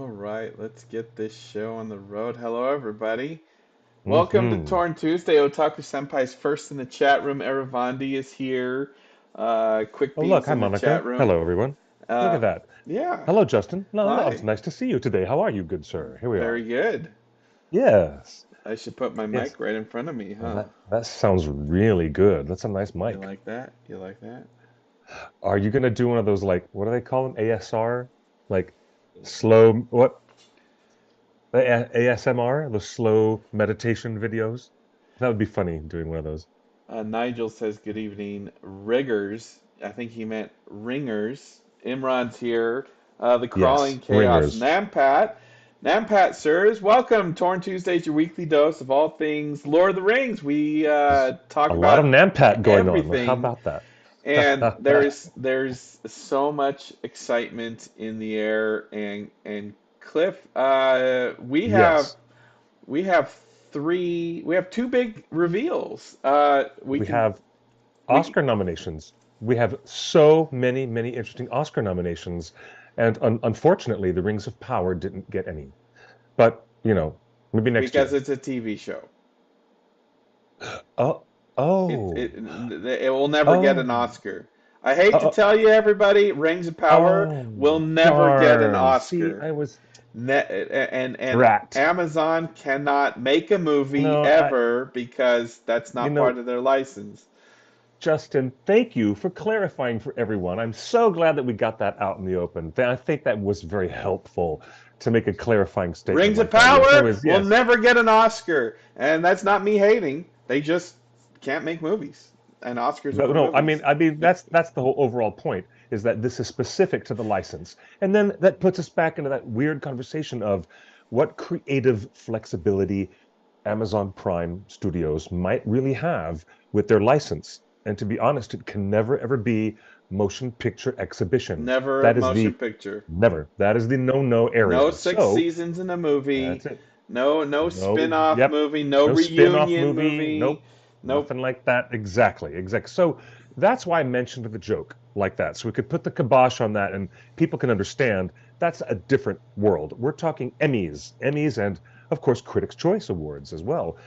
All right, let's get this show on the road. Hello, everybody. Welcome to Hmm. Torn Tuesday. Otaku Senpai's first in the chat room. Eravandi is here. Quick Oh, look. Beans Hi, in the Monica. chat room. Hello, everyone. Look Uh, at that. yeah, Hello, Justin. No, no, it's hi. nice to see you today. How are you, good sir? Here we Very are. good. Yes. I should put my Yes. mic right in front of me, Well, huh? that sounds really good. That's a nice You mic. like that? You like that? Are you gonna do one of those, like, what do they call them? ASR? Like slow what? ASMR? Those slow meditation videos? That would be funny doing one of those. Nigel says good evening. Riggers. I think he meant ringers. Imran's here. The Yes. Crawling Chaos. Ringers. Nampat. Nampat, sirs. Welcome. Torn Tuesdays, your weekly dose of all things Lord of the Rings. We There's talk a lot of about Nampat going on. How everything, about that? and there's so much excitement in the air. And Cliff, Yes. we have we have two big reveals. We We can have we Oscar nominations. We have so many, many interesting Oscar nominations, and unfortunately, The Rings of Power didn't get any. But maybe next because year. it's a TV show. Oh, It oh, it it will never get an oh, Oscar. I hate to oh, tell you, everybody, Rings of Power will oh, never get an darn. See, Oscar. I was And drat. Amazon cannot make a movie No, ever because that's you not part know, of their license. Justin, thank you for clarifying for everyone. I'm so glad that we got that out in the open. I think that was very helpful to make a clarifying statement Rings of like that. Yes, I Power was, will yes. never get an Oscar, and that's not me hating. They just can't make movies, and Oscars are But for no, I mean, movies. I mean that's the whole overall point is that this is specific to the license, and then that puts us back into that weird conversation of what creative flexibility Amazon Prime Studios might really have with their license. And to be honest, it can never ever be motion picture exhibition. Never a That is motion the picture. never. That is the no-no No area. six So seasons in a movie. that's it. No No, spin-off yep. movie. No No spin-off reunion movie. movie. Nope. Nope. Nothing like that. Exactly. Exactly. So that's why I mentioned the joke like that. So we could put the kibosh on that and people can understand that's a different world. We're talking Emmys, and of course Critics' Choice Awards as well.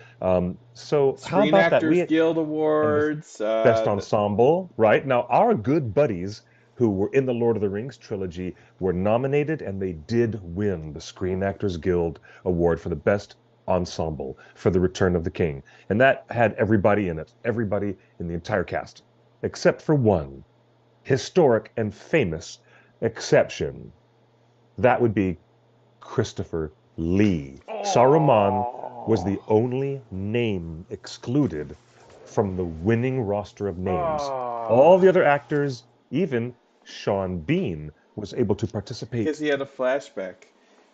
So how Screen about that? Actors Guild And the Awards. best ensemble, right? Now, our good buddies who were in the Lord of the Rings trilogy were nominated and they did win the Screen Actors Guild Award for the best ensemble for The Return of the King. And that had everybody in it, everybody in the entire cast, except for one historic and famous exception. That would be Christopher Lee. Saruman was Oh. the only name excluded from the winning roster of names. Oh. All the other actors, even Sean Bean, was able to Because participate he had a flashback.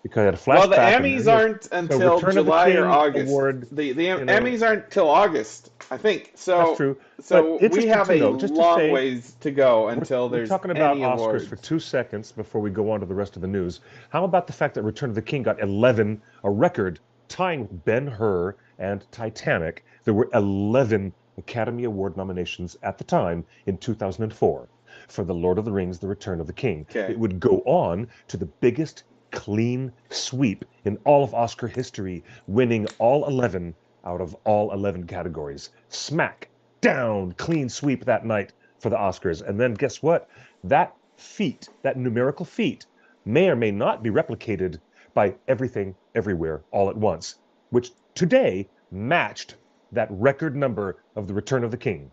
because he had a Well, the flashback, and there Emmys he is. aren't So, until Return of the July or King August. award, The you know, Emmys aren't till August, I think. that's So true. But so we interesting have to a note, just to long say, ways to go we're, until we're there's talking about any Oscars for awards. 2 seconds before we go on to the rest of the news. How about the fact that Return of the King got 11, a record tying Ben-Hur and Titanic? There were 11 Academy Award nominations at the time in 2004 for The Lord of the Rings, The Return of the King. Okay. It would go on to the biggest clean sweep in all of Oscar history, winning all 11 out of all 11 categories. Smack down, clean sweep that night for the Oscars. And then guess what? That feat, that numerical feat, may or may not be replicated by Everything, Everywhere, All at Once, which today matched that record number of The Return of the King.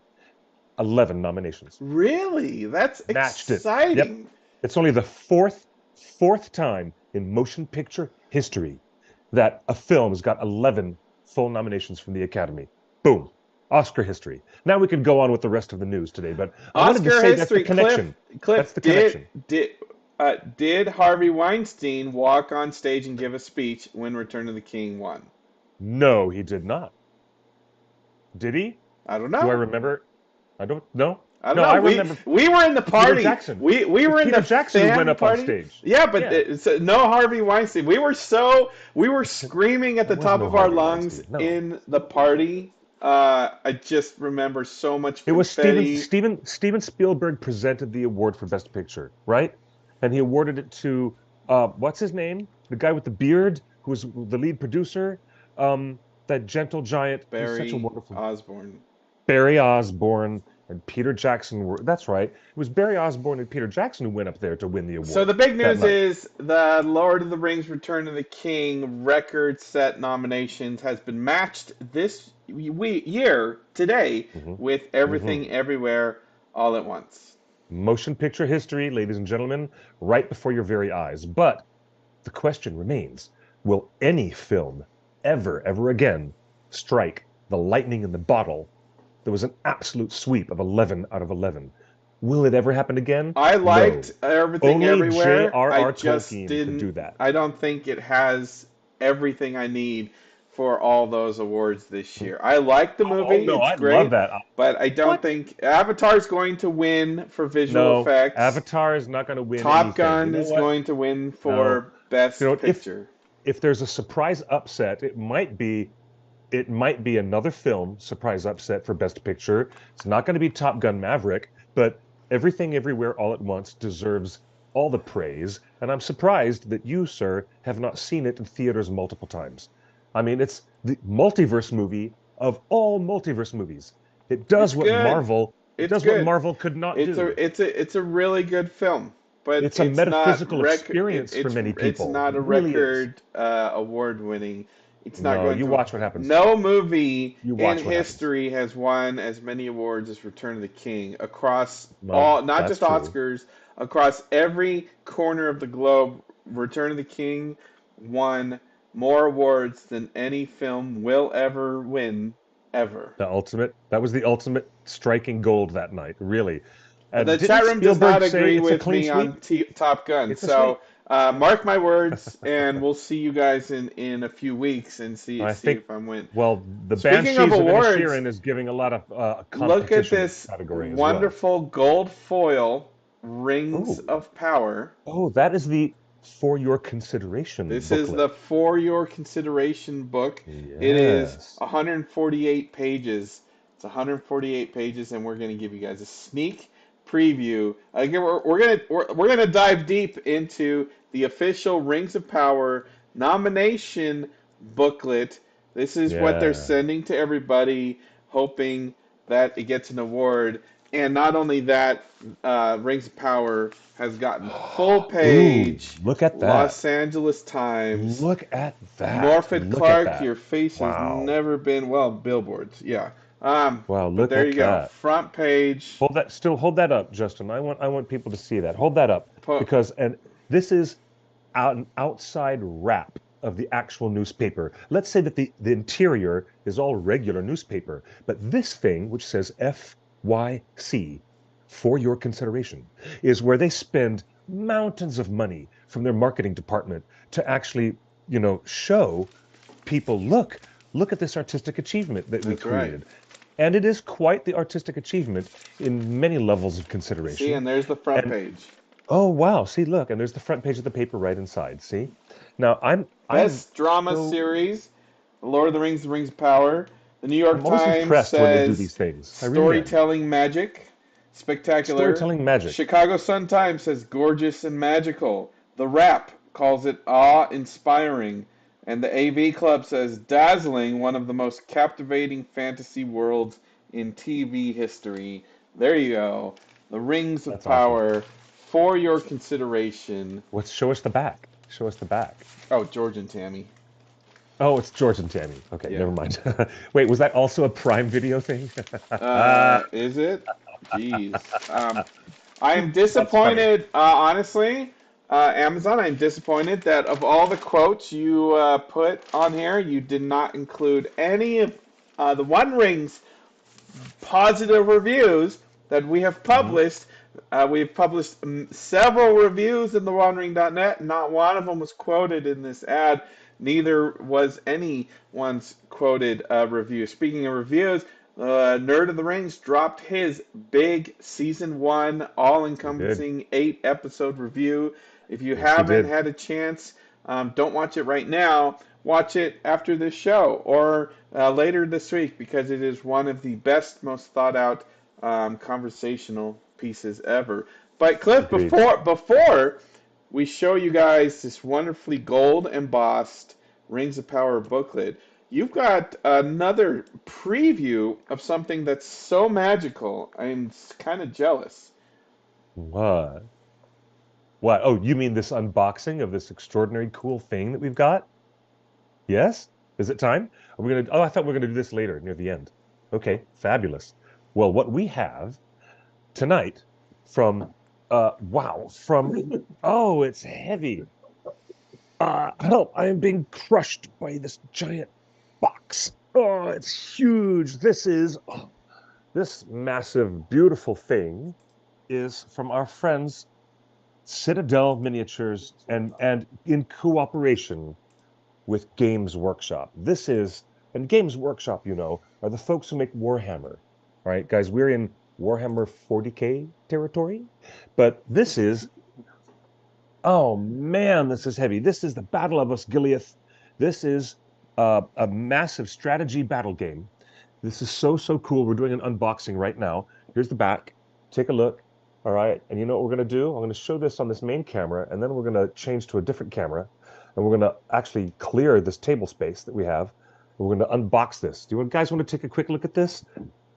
11 nominations. Really? That's Matched it. Yep. exciting. It's only the fourth time in motion picture history that a film has got 11 full nominations from the Academy. Boom. Oscar history. Now we can go on with the rest of the news today, but I wanted to Oscar say that's the history. Cliff connection. Cliff That's the connection. did Harvey Weinstein walk on stage and give a speech when Return of the King won? No, he did not. Did he? I don't Do I know. remember? I don't know. I don't No, know. I We remember we were in the Peter party. Jackson. We It was were in Peter the Jackson who went fan up on party. stage. Yeah, but Yeah. no Harvey Weinstein. We were screaming at There the was top no of our Harvey lungs Weinstein. No. in the party. I just remember so much It was confetti. Steven Spielberg presented the award for Best Picture, right? And he awarded it to What's his name? The guy with the beard who was the lead producer. Um, that gentle giant. He's such a Barry wonderful Osborne. Barry Osborne and Peter Jackson were. That's right. It was Barry Osborne and Peter Jackson who went up there to win the So award the big that news night. is the Lord of the Rings Return of the King record set nominations has been matched this year today Hmm. with Hmm. Everything Everywhere All at Once. Motion picture history, ladies and gentlemen, right before your very eyes. But the question remains, will any film ever again strike the lightning in the bottle? There was an absolute sweep of 11 out of 11. Will it ever happen again? I liked No. Everything Only Everywhere. I J.R.R. just Tolkien could didn't, do that. I don't think it has everything I need for all those awards this Hmm? year. I like the Oh, movie, no, it's I love great, that. but I don't What? think Avatar's going to win for visual No, effects. Avatar is not going to win Top anything. You Gun know is what? going to win No. for You Best know, Picture. if there's a surprise upset, it might be another film surprise upset for Best Picture. It's not going to be Top Gun Maverick, but Everything Everywhere All at Once deserves all the praise. And I'm surprised that you, sir, have not seen it in theaters multiple times. I mean, it's the multiverse movie of all multiverse movies. It does It's what good. Marvel, it It's does what good. Marvel could not do. It's a really good film, but It's a metaphysical experience for many it's people. not It a really is. record award winning. It's not No, going you to. watch what happens. No movie You in watch what happens. history has won as many awards as Return of the King across Well, all, not that's just true. Oscars, across every corner of the globe. Return of the King won more awards than any film will ever win, ever. That was the ultimate striking gold that night, really. The chat Didn't room does not Spielberg say agree it's a with clean me sweep? on Top Gun. It's a So sweep. mark my words, and we'll see you guys in a few weeks and I see think, if I'm win. well, the Speaking of Banshees of awards, Inisherin is giving a lot of look at competition this category as well. wonderful gold foil Rings Oh, of Power. oh, that is the For Your Consideration This is the booklet. For Your Consideration book. It is Yes. 148 pages. It's 148 pages, and we're going to give you guys a sneak preview. Again, we're gonna dive deep into the official Rings of Power nomination booklet. This is what they're Yeah. sending to everybody, hoping that it gets an award. And not only that, Rings of Power has gotten full Ooh, page look at that. Los Angeles Times. Look at that. Morford Look at Clark, that. your face has Wow. never been, well, billboards, yeah. Wow, But look there at you go, that. front page. Hold that up, Justin. I want people to see that. Hold that up Po- because and this is an outside wrap of the actual newspaper. Let's say that the interior is all regular newspaper, but this thing which says FYC for your consideration is where they spend mountains of money from their marketing department to actually, show people, look at this artistic achievement that we That's right. created. And it is quite the artistic achievement in many levels of See, consideration. and there's the front And page. oh wow, see, look, and there's the front page of the paper right inside. See? Now I'm Best drama so series, The Lord of the Rings, The Rings of Power. The New York I'm always Times impressed when they do says these things. I really am. storytelling magic, spectacular. Storytelling magic. Chicago Sun-Times says gorgeous and magical. The Wrap calls it awe-inspiring. And the AV Club says dazzling, one of the most captivating fantasy worlds in TV history. There you go. The Rings of That's awesome. Power for your consideration. Let's show us the back. Show us the back. Oh, George and Tammy. Oh, it's George and Tammy. Okay, Yeah. never mind. Wait, was that also a Prime Video thing? Is it? Jeez. I am That's funny. disappointed, honestly. Amazon, I'm disappointed that of all the quotes you put on here, you did not include any of the One Ring's positive reviews that we have Mhm. published. We've published several reviews in the OneRing.net. Not one of them was quoted in this ad. Neither was anyone's quoted review. Speaking of reviews, Nerd of the Rings dropped his big season one, He did. all-encompassing 8-episode review. If you Yes, he haven't did. had a chance, don't watch it right now. Watch it after this show or later this week because it is one of the best, most thought out conversational pieces ever. But Cliff, Agreed. before we show you guys this wonderfully gold embossed Rings of Power booklet. You've got another preview of something that's so magical. I'm kind of jealous. What? What? Oh, you mean this unboxing of this extraordinary cool thing that we've got? Yes? Is it time? Are we gonna? Oh, I thought we were gonna do this later, near the end. Okay, fabulous. Well, what we have tonight from wow, from oh, it's heavy. Help, I am being crushed by this giant box. Oh, it's huge. This massive, beautiful thing is from our friends Citadel Miniatures and in cooperation with Games Workshop. And Games Workshop, are the folks who make Warhammer. All right, guys, we're in Warhammer 40K territory, but oh man, this is heavy. This is the Battle of Osgiliath. This is a massive strategy battle game. This is so cool. We're doing an unboxing right now. Here's the back. Take a look. All right, and you know what we're going to do? I'm going to show this on this main camera, and then we're going to change to a different camera, and we're going to actually clear this table space that we have. And we're going to unbox this. Do you guys want to take a quick look at this?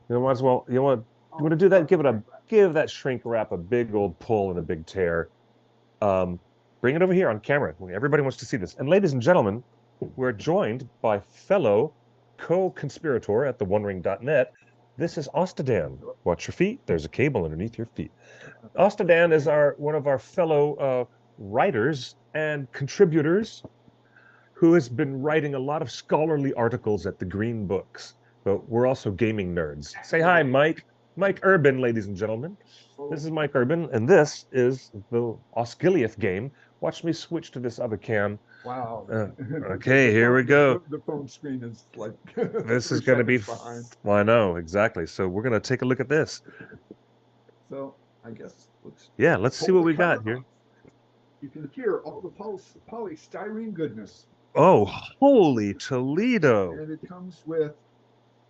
Might as well. You want to do that? Give that shrink wrap a big old pull and a big tear. Bring it over here on camera. Everybody wants to see this. And ladies and gentlemen, we're joined by fellow co-conspirator at the OneRing.net. This is Ostadan. Watch your feet. There's a cable underneath your feet. Ostadan is one of our fellow writers and contributors who has been writing a lot of scholarly articles at the Green Books. But we're also gaming nerds. Say hi, Mike. Mike Urban, ladies and gentlemen. This is Mike Urban, and this is the Osgiliath game. Watch me switch to this other cam. Wow. Okay, here we go. The phone screen is like this is going to be behind. Well, I know, exactly. So we're going to take a look at this. So I guess let's see what we got here. You can hear all the polystyrene goodness. Oh, holy Toledo. And it comes with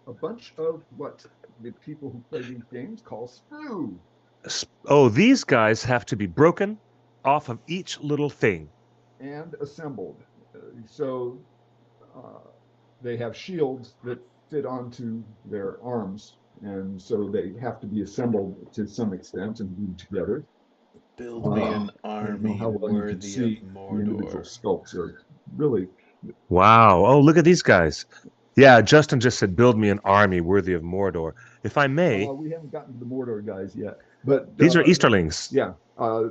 a bunch of what the people who play these games call sprue. Oh, these guys have to be broken off of each little thing. And assembled. So they have shields that fit onto their arms. And so they have to be assembled to some extent and glued together. Build me an army worthy of Mordor. The individual sculpts are really... Wow. Oh, look at these guys. Yeah, Justin just said, build me an army worthy of Mordor. If I may... we haven't gotten to the Mordor guys yet. But these are Easterlings. Yeah.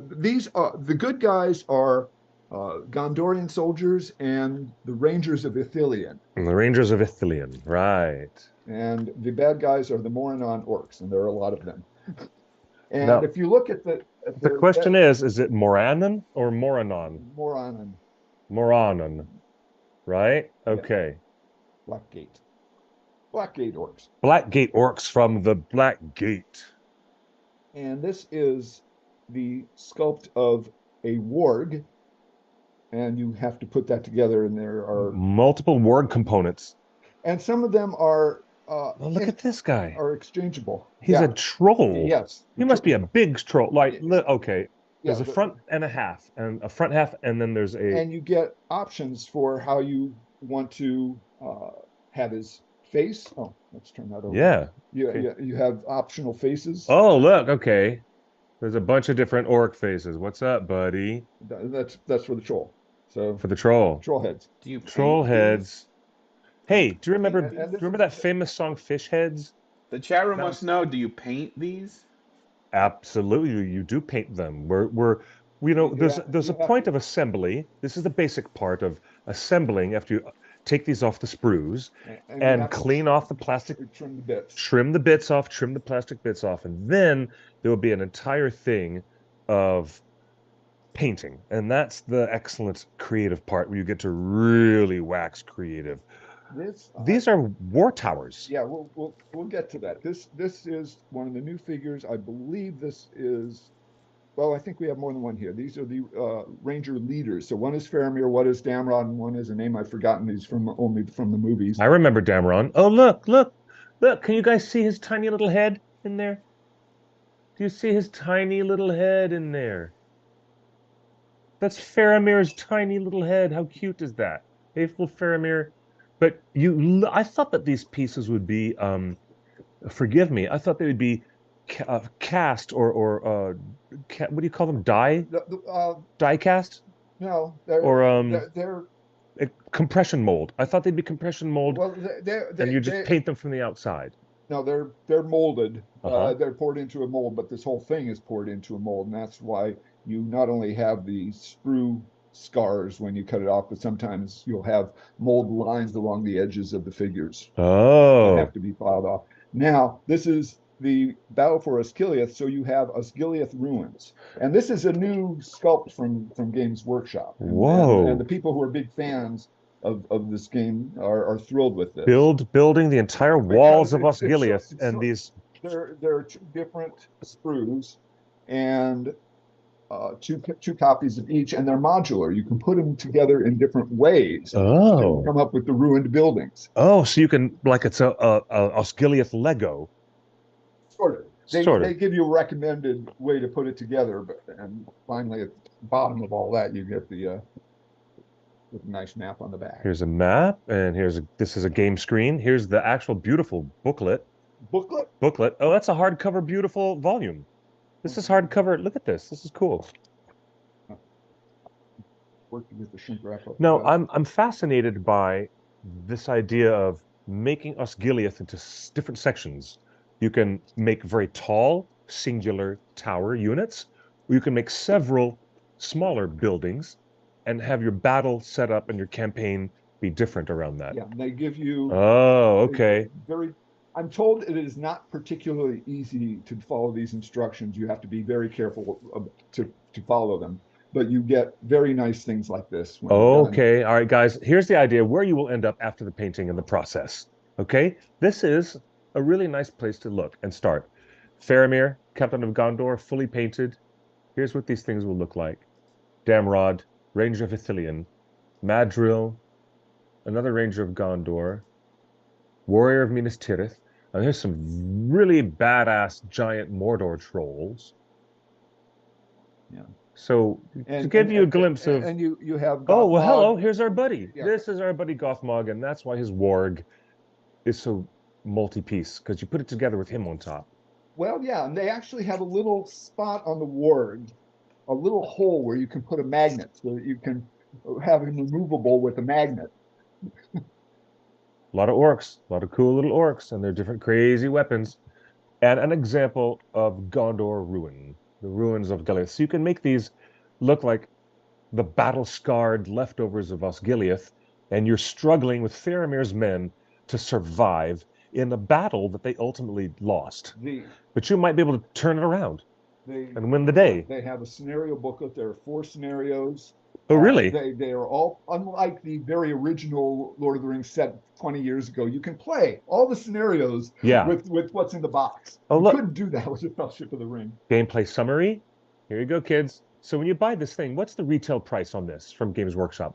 These are... The good guys are Gondorian soldiers and the Rangers of Ithilien. And the Rangers of Ithilien, right. And the bad guys are the Moranon orcs, and there are a lot of them. And now, if you look at the question is it Moranon or Moranon? Moranon. Moranon, right? Okay. Yeah. Blackgate orcs. Blackgate orcs from the Black Gate. And this is the sculpt of a warg, and you have to put that together, and there are multiple warg components. And some of them are look at this guy. Are exchangeable. He's a troll. Yes. He must be a big troll. Like, okay. There's a front and a half, and a front half, and then there's a... And you get options for how you want to have his face. Oh, let's turn that over. Yeah. You have optional faces. Oh, look, okay. There's a bunch of different orc faces. What's up, buddy? That's for the troll. So for the troll. Troll heads. Do you troll heads? Hey, do you remember that famous song Fish Heads? The chat room wants to know, do you paint these? Absolutely, you do paint them. There's a point of assembly. This is the basic part of assembling after you take these off the sprues and clean off the plastic, trim the bits off, trim the plastic bits off, and then there will be an entire thing of painting. And that's the excellent creative part where you get to really wax creative. These are war towers. Yeah, we'll get to that. This is one of the new figures. I believe this is, well, I think we have more than one here. These are the Ranger leaders. So one is Faramir, one is Damron, and one is a name I've forgotten. He's only from the movies. I remember Damron. Oh, look. Can you guys see his tiny little head in there? Do you see his tiny little head in there? That's Faramir's tiny little head. How cute is that? Faithful Faramir. But I thought that these pieces would be, forgive me, I thought they would be cast what do you call them? Die cast? No, Or they're compression mold. I thought they'd be compression mold, well, and you just paint them from the outside. no, they're molded. Uh-huh. They're poured into a mold, but this whole thing is poured into a mold, and that's why you not only have the sprue scars when you cut it off, but sometimes you'll have mold lines along the edges of the figures that Oh, have to be filed off. Now, this is the battle for Osgiliath, so you have Osgiliath ruins, and this is a new sculpt from Games Workshop. whoa. And the people who are big fans of this game are thrilled with this. Building the entire walls of Osgiliath and these. There are two different sprues and two copies of each, and they're modular. You can put them together in different ways to come up with the ruined buildings. Oh, so you can, like, it's a Osgiliath Lego. Sort of. Sort of. They give you a recommended way to put it together, and finally at the bottom of all that, you get the with a nice map on the back. Here's a map, and this is a game screen. Here's the actual beautiful booklet. Booklet? Oh, that's a hardcover, beautiful volume. This is hardcover. Look at this. This is cool. Work to get the shrink wrap up. No, I'm fascinated by this idea of making Osgiliath into different sections. You can make very tall, singular tower units, or you can make several smaller buildings and have your battle set up and your campaign be different around that. Yeah, they give you. Oh, okay. I'm told it is not particularly easy to follow these instructions. You have to be very careful to follow them, but you get very nice things like this. Okay, all right, guys. Here's the idea where you will end up after the painting and the process. Okay, this is a really nice place to look and start. Faramir, Captain of Gondor, fully painted. Here's what these things will look like. Damrod, Ranger of Ithilien, Madril, another Ranger of Gondor, Warrior of Minas Tirith. And here's some really badass giant Mordor trolls. Yeah. So to give you a glimpse of, and you have Gothmog. Oh, well, hello, here's our buddy. Yeah. This is our buddy Gothmog, and that's why his warg is so multi-piece, because you put it together with him on top. Well, yeah, and they actually have a little spot on the warg, a little hole where you can put a magnet, so that you can have him removable with a magnet. A lot of orcs, a lot of cool little orcs, and their different crazy weapons. And an example of Gondor ruin, the ruins of Osgiliath. So you can make these look like the battle-scarred leftovers of Osgiliath, and you're struggling with Faramir's men to survive in a battle that they ultimately lost. But you might be able to turn it around and win the day. They have a scenario booklet. There are 4 scenarios. Oh, really? They are all, unlike the very original Lord of the Rings set 20 years ago, you can play all the scenarios with what's in the box. Oh, look. You couldn't do that with the Fellowship of the Ring. Gameplay summary. Here you go, kids. So when you buy this thing, what's the retail price on this from Games Workshop?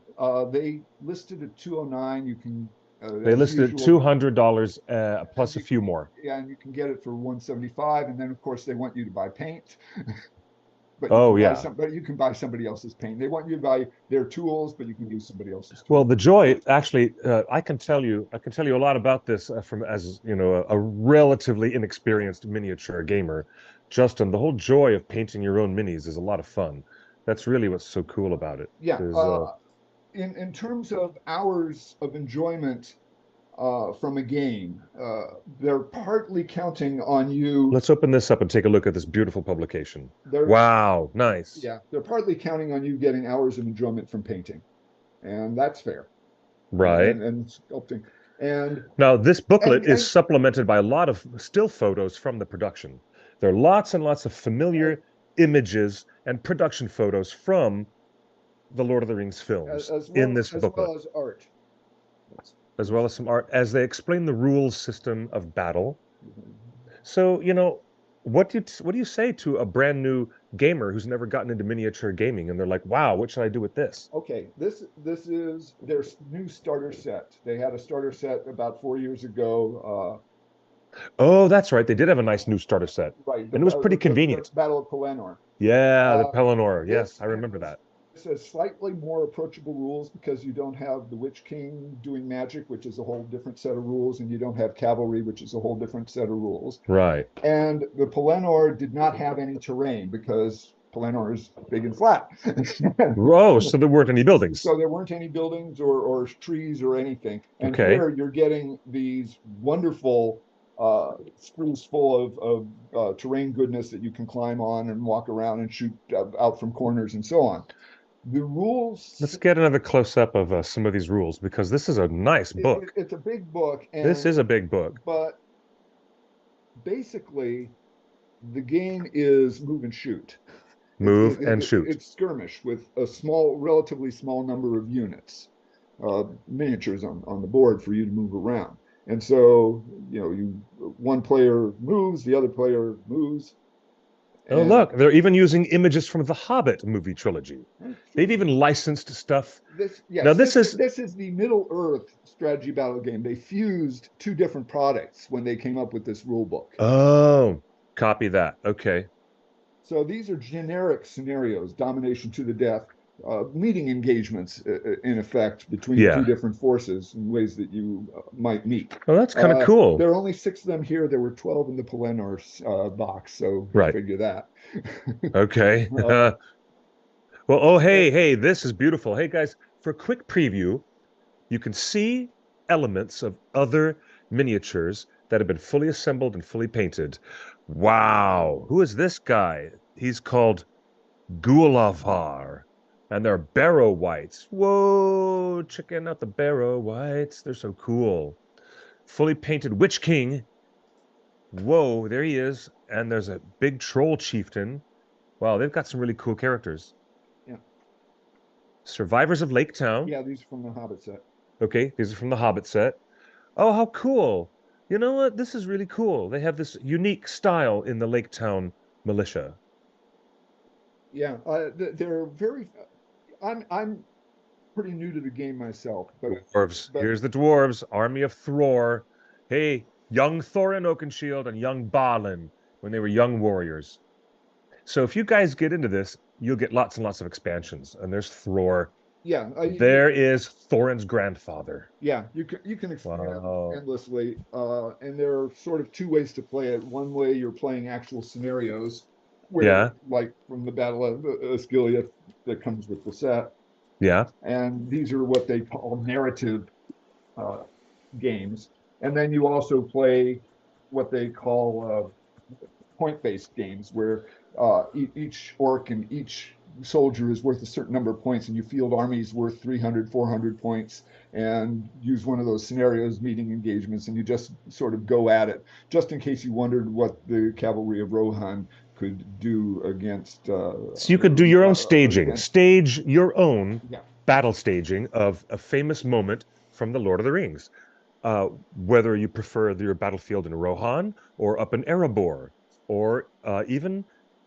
They listed at $209. You can. They listed at $200 plus a few more. Yeah, and you can get it for $175, and then of course they want you to buy paint. But you can buy somebody else's paint. They want you to buy their tools, but you can use somebody else's tools. Well, the joy, actually, I can tell you a lot about this from, as you know, a relatively inexperienced miniature gamer. Justin, the whole joy of painting your own minis is a lot of fun. That's really what's so cool about it. Yeah. In terms of hours of enjoyment from a game, they're partly counting on you. Let's open this up and take a look at this beautiful publication. Wow, nice. Yeah, they're partly counting on you getting hours of enjoyment from painting, and that's fair. Right. And sculpting. And now this booklet is supplemented by a lot of still photos from the production. There are lots and lots of familiar images and production photos from the Lord of the Rings films in this booklet. As well as art. As well as some art, as they explain the rules system of battle. So, you know, what do you say to a brand new gamer who's never gotten into miniature gaming, and they're like, "Wow, what should I do with this?" Okay, this is their new starter set. They had a starter set about 4 years ago. Oh, that's right. They did have a nice new starter set, right? And it was pretty convenient. The Battle of Pelennor. Yeah, the Pelennor. Yes, I remember that. It says slightly more approachable rules because you don't have the Witch King doing magic, which is a whole different set of rules, and you don't have cavalry, which is a whole different set of rules. Right. And the Pelennor did not have any terrain because Pelennor is big and flat. Oh, so there weren't any buildings. So there weren't any buildings or trees or anything. And Okay. here you're getting these wonderful schools full of terrain goodness that you can climb on and walk around and shoot out from corners and so on. The rules. Let's get another close up of some of these rules because this is a nice book. It's a big book. And, this is a big book. But basically, the game is move and shoot. Move and shoot. It's skirmish with a relatively small number of units, miniatures on the board for you to move around. And so, one player moves, the other player moves. Oh, look, they're even using images from the Hobbit movie trilogy. They've even licensed stuff. Now, this is the Middle-earth strategy battle game. They fused two different products when they came up with this rule book. Oh, copy that. Okay. So these are generic scenarios, domination to the death, meeting engagements, in effect, between two different forces in ways that you might meet. Oh, that's kind of cool. There are only 6 of them here. There were 12 in the Pelennor box, so figure that. Okay. Well, oh, hey, this is beautiful. Hey, guys, for a quick preview, you can see elements of other miniatures that have been fully assembled and fully painted. Wow. Who is this guy? He's called Gulavar. And they're Barrow Whites. Whoa, checking out the Barrow Whites. They're so cool. Fully painted Witch King. Whoa, there he is. And there's a big troll chieftain. Wow, they've got some really cool characters. Yeah. Survivors of Lake Town. Yeah, these are from the Hobbit set. Okay, these are from the Hobbit set. Oh, how cool. You know what? This is really cool. They have this unique style in the Lake Town militia. Yeah, they're very... I'm pretty new to the game myself. Dwarves. Here's the dwarves, army of Thror. Hey, young Thorin Oakenshield and young Balin when they were young warriors. So if you guys get into this, you'll get lots and lots of expansions. And there's Thror. Yeah. There is Thorin's grandfather. Yeah, you can expand endlessly. And there are sort of 2 ways to play it. One way you're playing actual scenarios. Where, like from the Battle of Osgiliath that comes with the set. Yeah. And these are what they call narrative games. And then you also play what they call point-based games, where each orc and each soldier is worth a certain number of points, and you field armies worth 300, 400 points, and use one of those scenarios, meeting engagements, and you just sort of go at it, just in case you wondered what the cavalry of Rohan could do against... so you could do your own staging. Stage your own battle staging of a famous moment from the Lord of the Rings. Whether you prefer your battlefield in Rohan, or up in Erebor, or even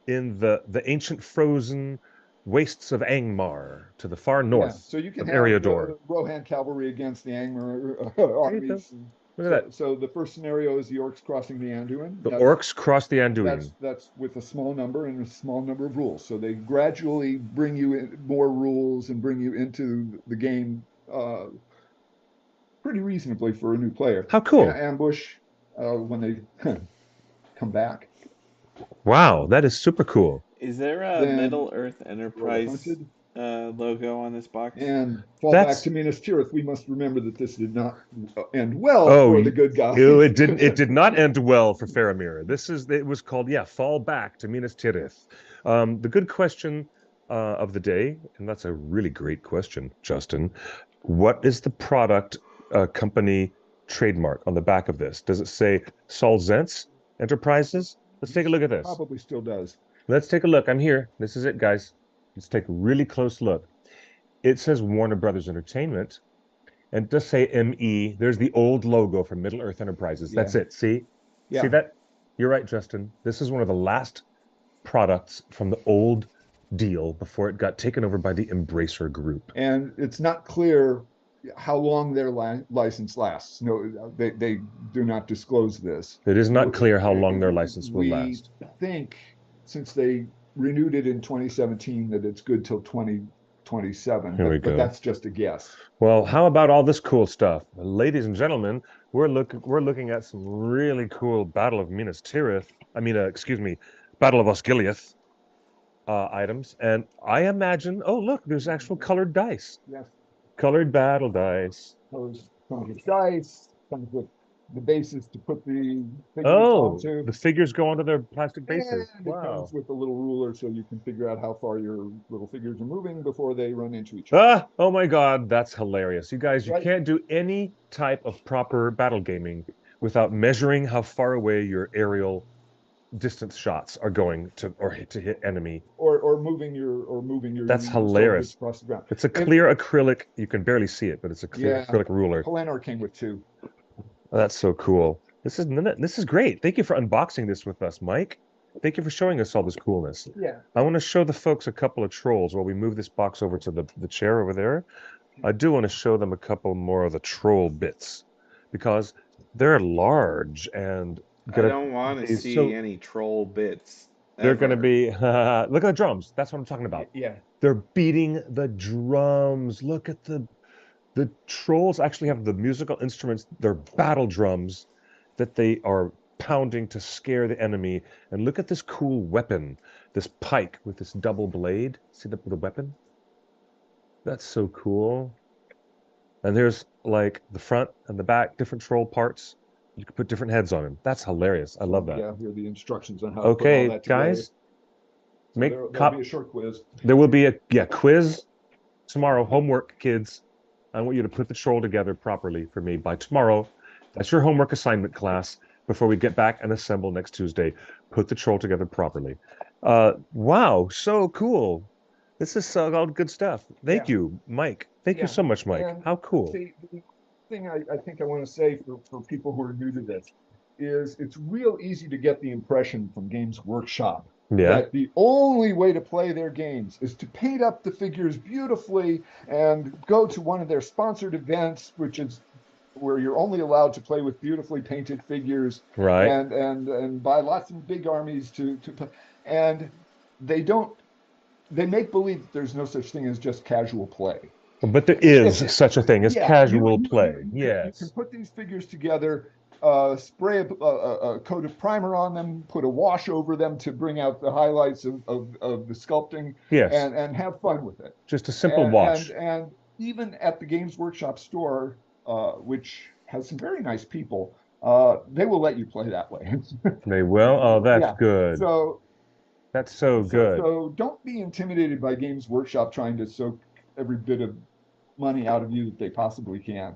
in the ancient frozen wastes of Angmar to the far north. So you can of have Eriador. Rohan cavalry against the Angmar armies. Look at that. So the first scenario is the orcs crossing the Anduin. The orcs cross the Anduin. That's with a small number and a small number of rules. So they gradually bring you in more rules and bring you into the game pretty reasonably for a new player. How cool. Ambush when they come back. Wow, that is super cool. Is there a Middle-earth Enterprise logo on this box? And fall back to Minas Tirith. We must remember that this did not end well for the good guys. It did not end well for Faramir. It was called fall back to Minas Tirith. The good question of the day, and that's a really great question, Justin. What is the product company trademark on the back of this? Does it say Solzentz Enterprises? Let's take a look at this. Probably still does. Let's take a look. I'm here. This is it, guys. Let's take a really close look. It says Warner Brothers Entertainment, and it does say ME. There's the old logo from Middle-earth Enterprises. That's it. See? Yeah. See that? You're right, Justin. This is one of the last products from the old deal before it got taken over by the Embracer Group. And it's not clear how long their license lasts. No, they do not disclose this. It is not clear how long their license will last. We think, since they renewed it in 2017, that it's good till 27, Here we but go. that's just a guess. Well, how about all this cool stuff? Ladies and gentlemen, we're looking at some really cool Battle of Minas Tirith. Excuse me, Battle of Osgiliath items. And I imagine, oh, look, there's actual colored dice. Yes. Colored battle dice. Those comes with dice, comes with the bases to put the figures Oh, onto. the figures go onto their plastic bases. And it Wow. comes with a little ruler so you can figure out how far your little figures are moving before they run into each other. Ah, oh my God, that's hilarious. You guys, you Right. can't do any type of proper battle gaming without measuring how far away your aerial distance shots are going to hit enemy. Or moving your That's soldiers hilarious. across the ground. It's a clear acrylic. You can barely see it, but it's a clear acrylic ruler. Pelennor came with 2. Oh, that's so cool. This is great. Thank you for unboxing this with us, Mike. Thank you for showing us all this coolness. Yeah. I want to show the folks a couple of trolls while we move this box over to the chair over there. I do want to show them a couple more of the troll bits because they're large and I don't want to see any troll bits. They're going to be, look at the drums. That's what I'm talking about. Yeah. They're beating the drums. Look at the trolls actually have the musical instruments. They're battle drums that they are pounding to scare the enemy. And look at this cool weapon, this pike with this double blade. See the weapon? That's so cool. And there's like the front and the back, different troll parts. You can put different heads on them. That's hilarious. I love that. Yeah, here are the instructions on how to put all that together. Guys, so there'll be a short quiz. There will be a quiz tomorrow. Homework, kids. I want you to put the troll together properly for me by tomorrow. That's your homework assignment, class. Before we get back and assemble next Tuesday, put the troll together properly. Wow, so cool. This is all good stuff. Thank you, Mike. Thank you so much, Mike. And how cool. The thing I think I want to say for people who are new to this is it's real easy to get the impression from Games Workshop that the only way to play their games is to paint up the figures beautifully and go to one of their sponsored events, which is where you're only allowed to play with beautifully painted figures, right? And buy lots of big armies to play. And they make believe that there's no such thing as just casual play. But there is such a thing as casual play. Yes. You can put these figures together, spray a coat of primer on them, put a wash over them to bring out the highlights of the sculpting, and have fun with it. Just a simple wash. And even at the Games Workshop store, which has some very nice people, they will let you play that way. They will? Oh, that's good. So that's so good. So don't be intimidated by Games Workshop trying to soak every bit of money out of you that they possibly can.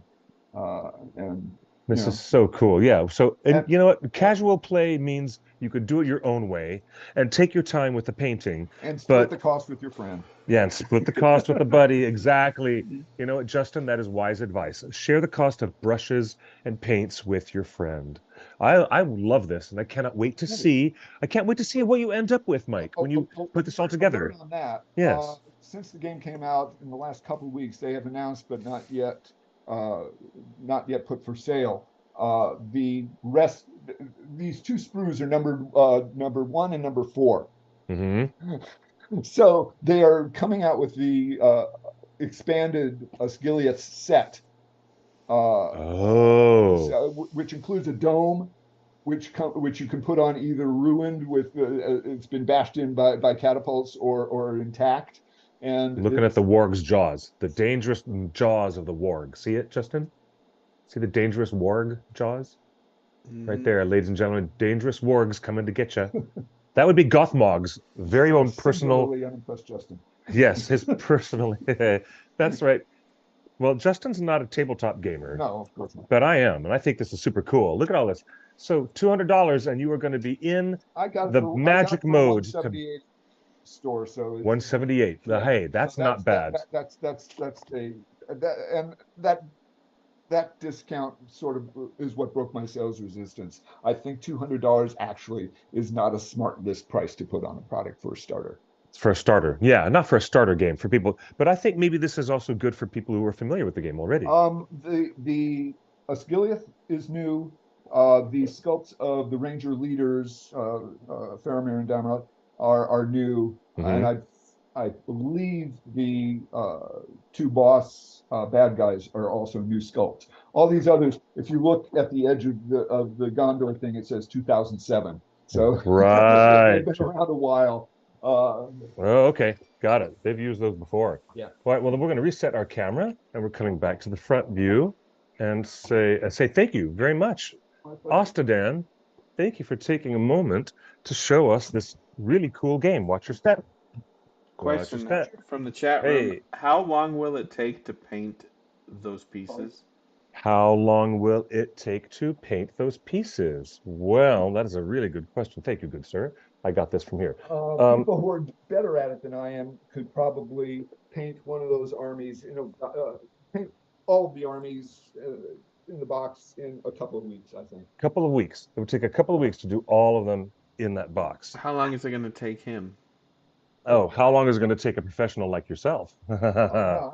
This is so cool. Yeah. So, and you know what? Casual play means you could do it your own way and take your time with the painting. And split the cost with your friend. Yeah, and split the cost with a buddy. Exactly. You know what, Justin? That is wise advice. Share the cost of brushes and paints with your friend. I love this, and I cannot wait to see. I can't wait to see what you end up with, Mike, when you put this all together. On that, yes. Since the game came out in the last couple of weeks, they have announced, but not yet put for sale. The rest, these 2 sprues are number 1 and number 4. Mm-hmm. So they are coming out with the expanded Osgiliath set. Which includes a dome, which you can put on either ruined with it's been bashed in by catapults or intact. And looking at the warg's jaws, the dangerous jaws of the warg. See it, Justin? See the dangerous warg jaws? Right there, ladies and gentlemen. Dangerous wargs coming to get you. That would be Gothmog's very own personal. Unimpressed Justin. Yes, his personal. That's right. Well, Justin's not a tabletop gamer. No, of course not. But I am, and I think this is super cool. Look at all this. So $200, and you are going to be in the magic mode. Store, so 178. Hey, that's not bad. That discount sort of is what broke my sales resistance. I think $200 actually is not a smart list price to put on a product for a starter. For a starter, yeah, not for a starter game for people, but I think maybe this is also good for people who are familiar with the game already. The Osgiliath is new. The sculpts of the Ranger leaders, Faramir and Damrod, are new, and I believe the two boss bad guys are also new sculpts. All these others, if you look at the edge of the Gondor thing, it says 2007. So Right. they've been around a while. Oh, okay. Got it. They've used those before. Yeah. All right. Well, then we're going to reset our camera and we're coming back to the front view and say thank you very much. Ostadan, thank you for taking a moment to show us this really cool game. Watch your step. Watch your Question step. from the chat room: Hey, how long will it take to paint those pieces? how long will it take to paint those pieces? Well, that is a really good question. Thank you, good sir. I got this from here. People who are better at it than I am could probably paint one of those armies, paint all of the armies in the box in a couple of weeks, I think. A couple of weeks. It would take a couple of weeks to do all of them in that box. How long is it going to take him? Oh, how long is it going to take a professional like yourself? No,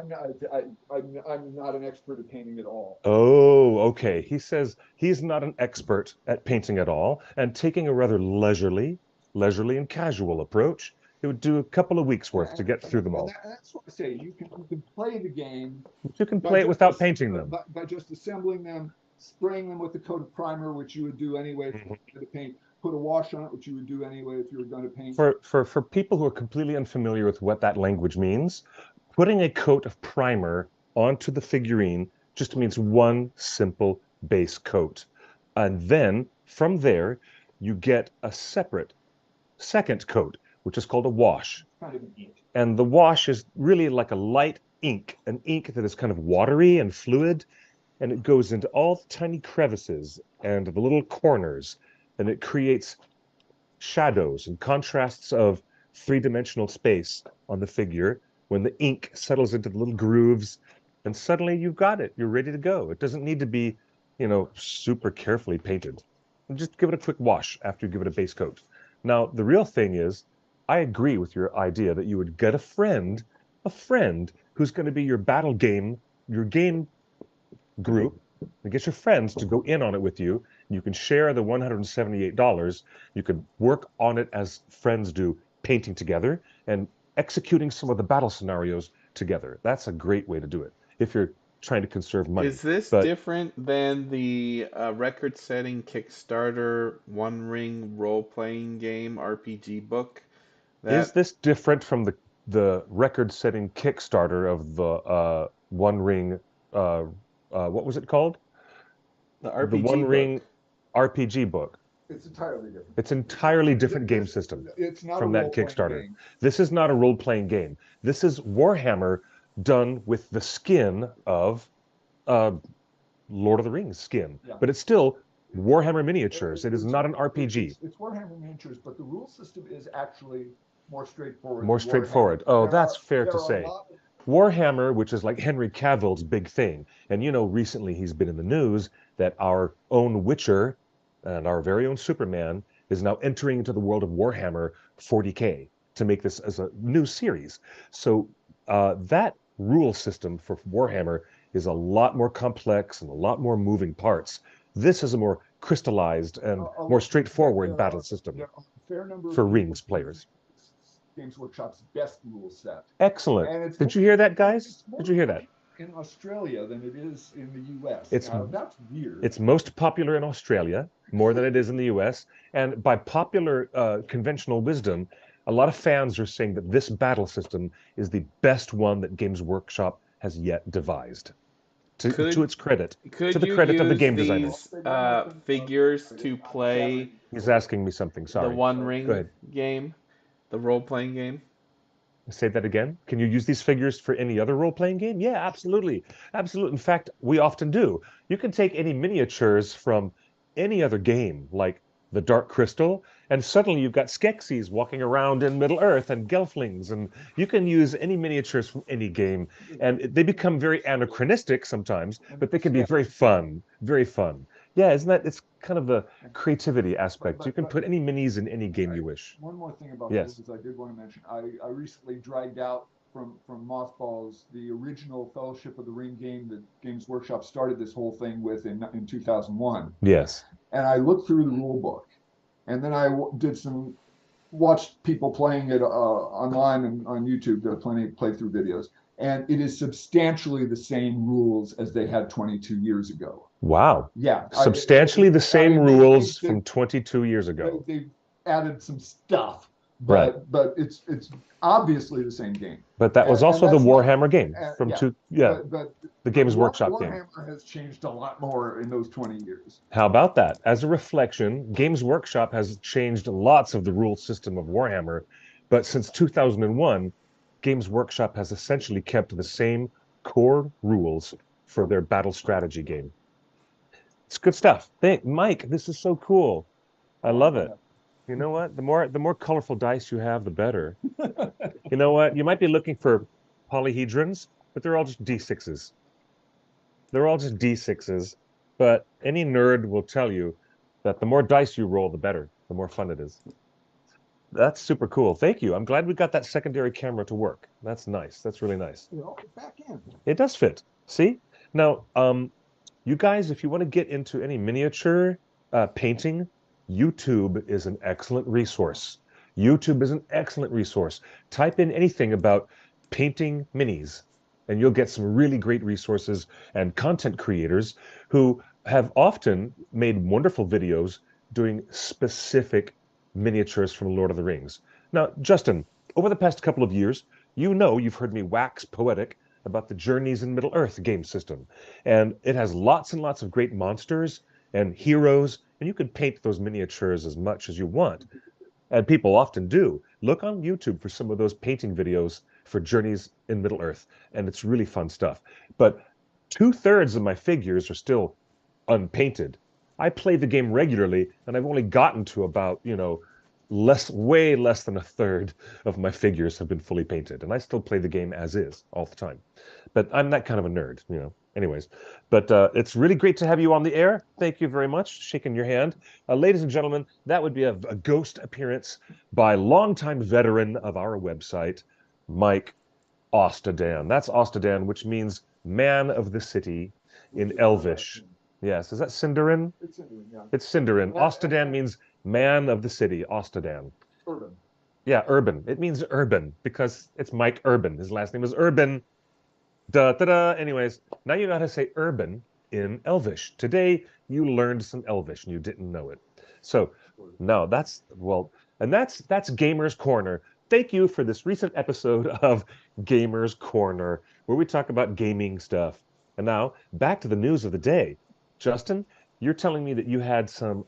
I'm not an expert at painting at all. Oh, okay. He says he's not an expert at painting at all, and taking a rather leisurely and casual approach, it would do a couple of weeks worth to get through them all. That's what I say. You can play the game. You can play it without painting them. By just assembling them, spraying them with a coat of primer, which you would do anyway if you were going to paint. Put a wash on it, which you would do anyway if you were going to paint. For people who are completely unfamiliar with what that language means, putting a coat of primer onto the figurine just means one simple base coat. And then from there, you get a separate second coat, which is called a wash. Kind of an ink. And the wash is really like a light ink, an ink that is kind of watery and fluid, and it goes into all the tiny crevices and the little corners, and it creates shadows and contrasts of three-dimensional space on the figure when the ink settles into the little grooves, and suddenly you've got it. You're ready to go. It doesn't need to be, super carefully painted. Just give it a quick wash after you give it a base coat. Now, the real thing is, I agree with your idea that you would get a friend who's going to be your your game group, and get your friends to go in on it with you. You can share the $178. You can work on it as friends do, painting together and executing some of the battle scenarios together. That's a great way to do it if you're trying to conserve money. Is this different than the record-setting Kickstarter One Ring role-playing game RPG book? Is this different from the record-setting Kickstarter of the One Ring? What was it called? The RPG The One book. Ring RPG book. It's entirely different. It's entirely different game system from that Kickstarter. Game. This is not a role-playing game. This is Warhammer done with the skin of Lord of the Rings skin. Yeah. But it's still Warhammer miniatures. It is not an RPG. It's Warhammer miniatures, but the rule system is actually more straightforward. More straightforward. Oh, that's fair to say. Warhammer, which is like Henry Cavill's big thing. And recently he's been in the news that our own Witcher and our very own Superman is now entering into the world of Warhammer 40K to make this as a new series. So that rule system for Warhammer is a lot more complex and a lot more moving parts. This is a more crystallized and more straightforward battle system for Rings players. Games Workshop's best rule set. Excellent. Did you hear that, guys? Did you hear that? In Australia than it is in the US. That's weird. It's most popular in Australia, more than it is in the US. And by popular conventional wisdom, a lot of fans are saying that this battle system is the best one that Games Workshop has yet devised. To its credit. To the credit of the game designers. Figures to play. He's asking me something, sorry. The One Ring game. The role-playing game? Say that again? Can you use these figures for any other role-playing game? Yeah, absolutely. Absolutely. In fact, we often do. You can take any miniatures from any other game, like the Dark Crystal, and suddenly you've got Skeksis walking around in Middle-earth and Gelflings, and you can use any miniatures from any game, and they become very anachronistic sometimes, but they can be very fun, very fun. Yeah, it's kind of the creativity aspect. You can put any minis in any game you wish. One more thing about this is I did want to mention, I recently dragged out from Mothballs the original Fellowship of the Ring game that Games Workshop started this whole thing with in 2001. Yes. And I looked through the rule book, and then I did some watched people playing it online and on YouTube. There are plenty of playthrough videos, and it is substantially the same rules as they had 22 years ago. Wow. Yeah, Substantially the same I mean, rules from 22 years ago. They've added some stuff, Right. but it's obviously the same game. But that was also the Warhammer game from But the Games Workshop game. Warhammer has changed a lot more in those 20 years. How about that? As a reflection, Games Workshop has changed lots of the rule system of Warhammer, but since 2001, Games Workshop has essentially kept the same core rules for their battle strategy game. It's good stuff. Mike, this is so cool. I love it. You know what? The more colorful dice you have, the better. You know what? You might be looking for polyhedrons, but they're all just D6s. They're all just D6s, but any nerd will tell you that the more dice you roll, the better, the more fun it is. That's super cool. Thank you. I'm glad we got that secondary camera to work. That's nice. That's really nice. Back in. It does fit. See? Now, you guys, if you want to get into any miniature painting, YouTube is an excellent resource. YouTube is an excellent resource. Type in anything about painting minis, and you'll get some really great resources and content creators who have often made wonderful videos doing specific miniatures from Lord of the Rings. Now, Justin, over the past couple of years, you've heard me wax poetic about the Journeys in Middle-earth game system. And it has lots and lots of great monsters and heroes, and you can paint those miniatures as much as you want. And people often do. Look on YouTube for some of those painting videos for Journeys in Middle-earth, and it's really fun stuff. But 2/3 of my figures are still unpainted. I play the game regularly, and I've only gotten to about, way less than 1/3 of my figures have been fully painted, and I still play the game as is all the time. But I'm that kind of a nerd, Anyways, but it's really great to have you on the air. Thank you very much. Shaking your hand. Ladies and gentlemen, that would be a ghost appearance by longtime veteran of our website, Mike Ostadan. That's Ostadan, which means man of the city in Elvish. Yes, is that Sindarin? It's Sindarin, yeah. It's Sindarin. Ostadan means man of the city, Ostadan. Urban. Yeah, urban. It means urban because it's Mike Urban. His last name is Urban. Da-da-da. Anyways, now you know how to say urban in Elvish. Today, you learned some Elvish and you didn't know it. So, no, that's Gamers Corner. Thank you for this recent episode of Gamers Corner, where we talk about gaming stuff. And now, back to the news of the day. Justin, you're telling me that you had some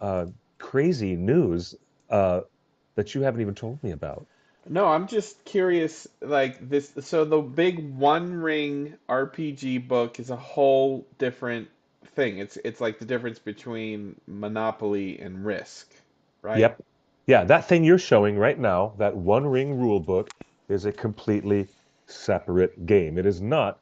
crazy news that you haven't even told me about. No, I'm just curious, like this. So the big One Ring RPG book is a whole different thing. It's like the difference between Monopoly and Risk, right? Yep. Yeah, that thing you're showing right now, that One Ring rule book, is a completely separate game. It is not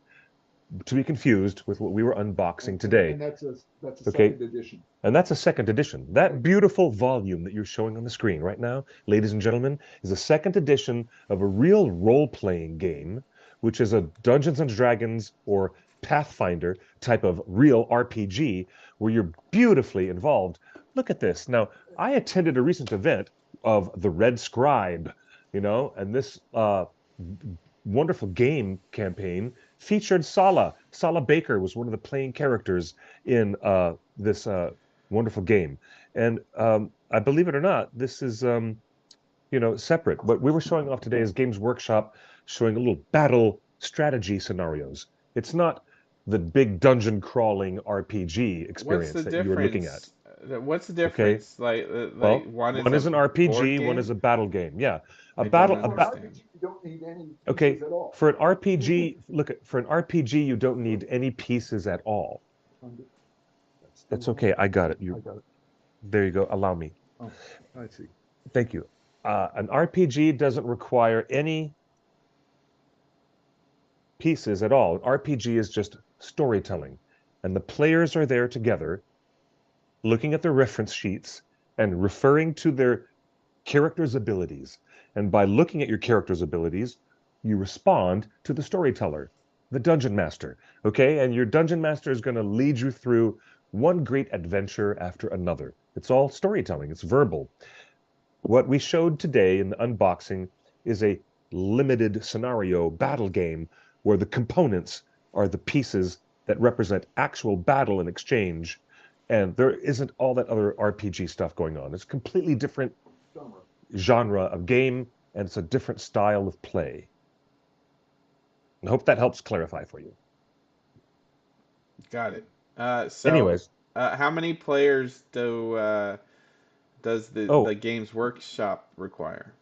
to be confused with what we were unboxing today. And that's a second edition. And that's a second edition. That beautiful volume that you're showing on the screen right now, ladies and gentlemen, is a second edition of a real role-playing game, which is a Dungeons and Dragons or Pathfinder type of real RPG where you're beautifully involved. Look at this. Now, I attended a recent event of the Red Scribe, and this wonderful game campaign featured Sala. Sala Baker was one of the playing characters in this wonderful game. And I believe it or not, this is, separate. What we were showing off today is Games Workshop showing a little battle strategy scenarios. It's not the big dungeon crawling RPG experience that you were looking at. What's the difference? Okay. Like one is an RPG, one is a battle game. Yeah, You don't need any pieces at all. For an RPG, for an RPG, you don't need any pieces at all. That's okay. I got it. I got it. There you go. Allow me. Oh, I see. Thank you. An RPG doesn't require any pieces at all. An RPG is just storytelling, and the players are there together, looking at their reference sheets and referring to their character's abilities. And by looking at your character's abilities, you respond to the storyteller, the dungeon master, okay? And your dungeon master is going to lead you through one great adventure after another. It's all storytelling. It's verbal. What we showed today in the unboxing is a limited scenario battle game where the components are the pieces that represent actual battle and exchange. And there isn't all that other RPG stuff going on. It's a completely different genre of game, and it's a different style of play. I hope that helps clarify for you. Got it. So, Anyways, how many players does the oh, Games Workshop require?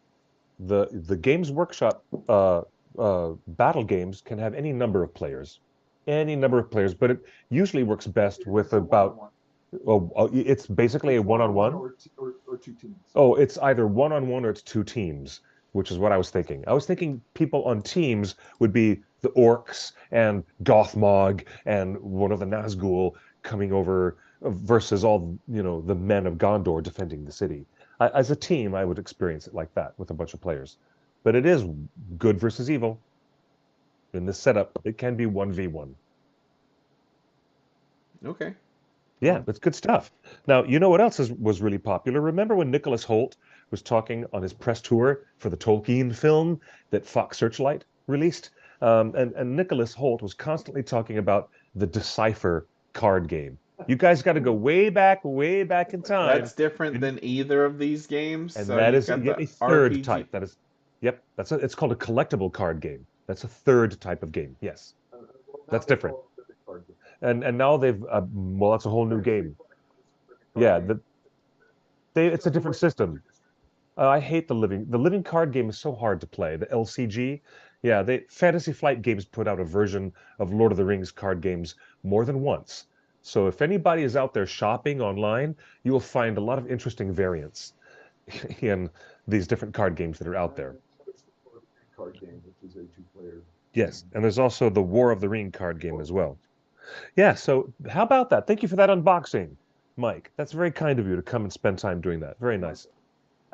the Games Workshop battle games can have any number of players, but it usually works best with about, well, it's basically a one-on-one. Or two teams. Oh, it's either one-on-one or it's two teams, which is what I was thinking. I was thinking people on teams would be the orcs and Gothmog and one of the Nazgul coming over versus all, the men of Gondor defending the city. As a team, I would experience it like that with a bunch of players. But it is good versus evil. In this setup, it can be 1v1. Okay. Yeah, that's good stuff. Now, you know what else was really popular? Remember when Nicholas Hoult was talking on his press tour for the Tolkien film that Fox Searchlight released? And Nicholas Hoult was constantly talking about the Decipher card game. You guys got to go way back in time. That's different than either of these games. And So that you've is got yet the a third RPG. type. That is, yep, it's called a collectible card game. That's a third type of game. Yes, that's different. And now they've well, that's a whole new game. Yeah, it's a different system. I hate the living card game is so hard to play. The LCG, yeah, Fantasy Flight Games put out a version of Lord of the Rings card games more than once. So if anybody is out there shopping online, you will find a lot of interesting variants in these different card games that are out there. Card game, which is a two-player. Yes, and there's also the War of the Ring card game as well. Yeah, so how about that? Thank you for that unboxing, Mike. That's very kind of you to come and spend time doing that. Very nice.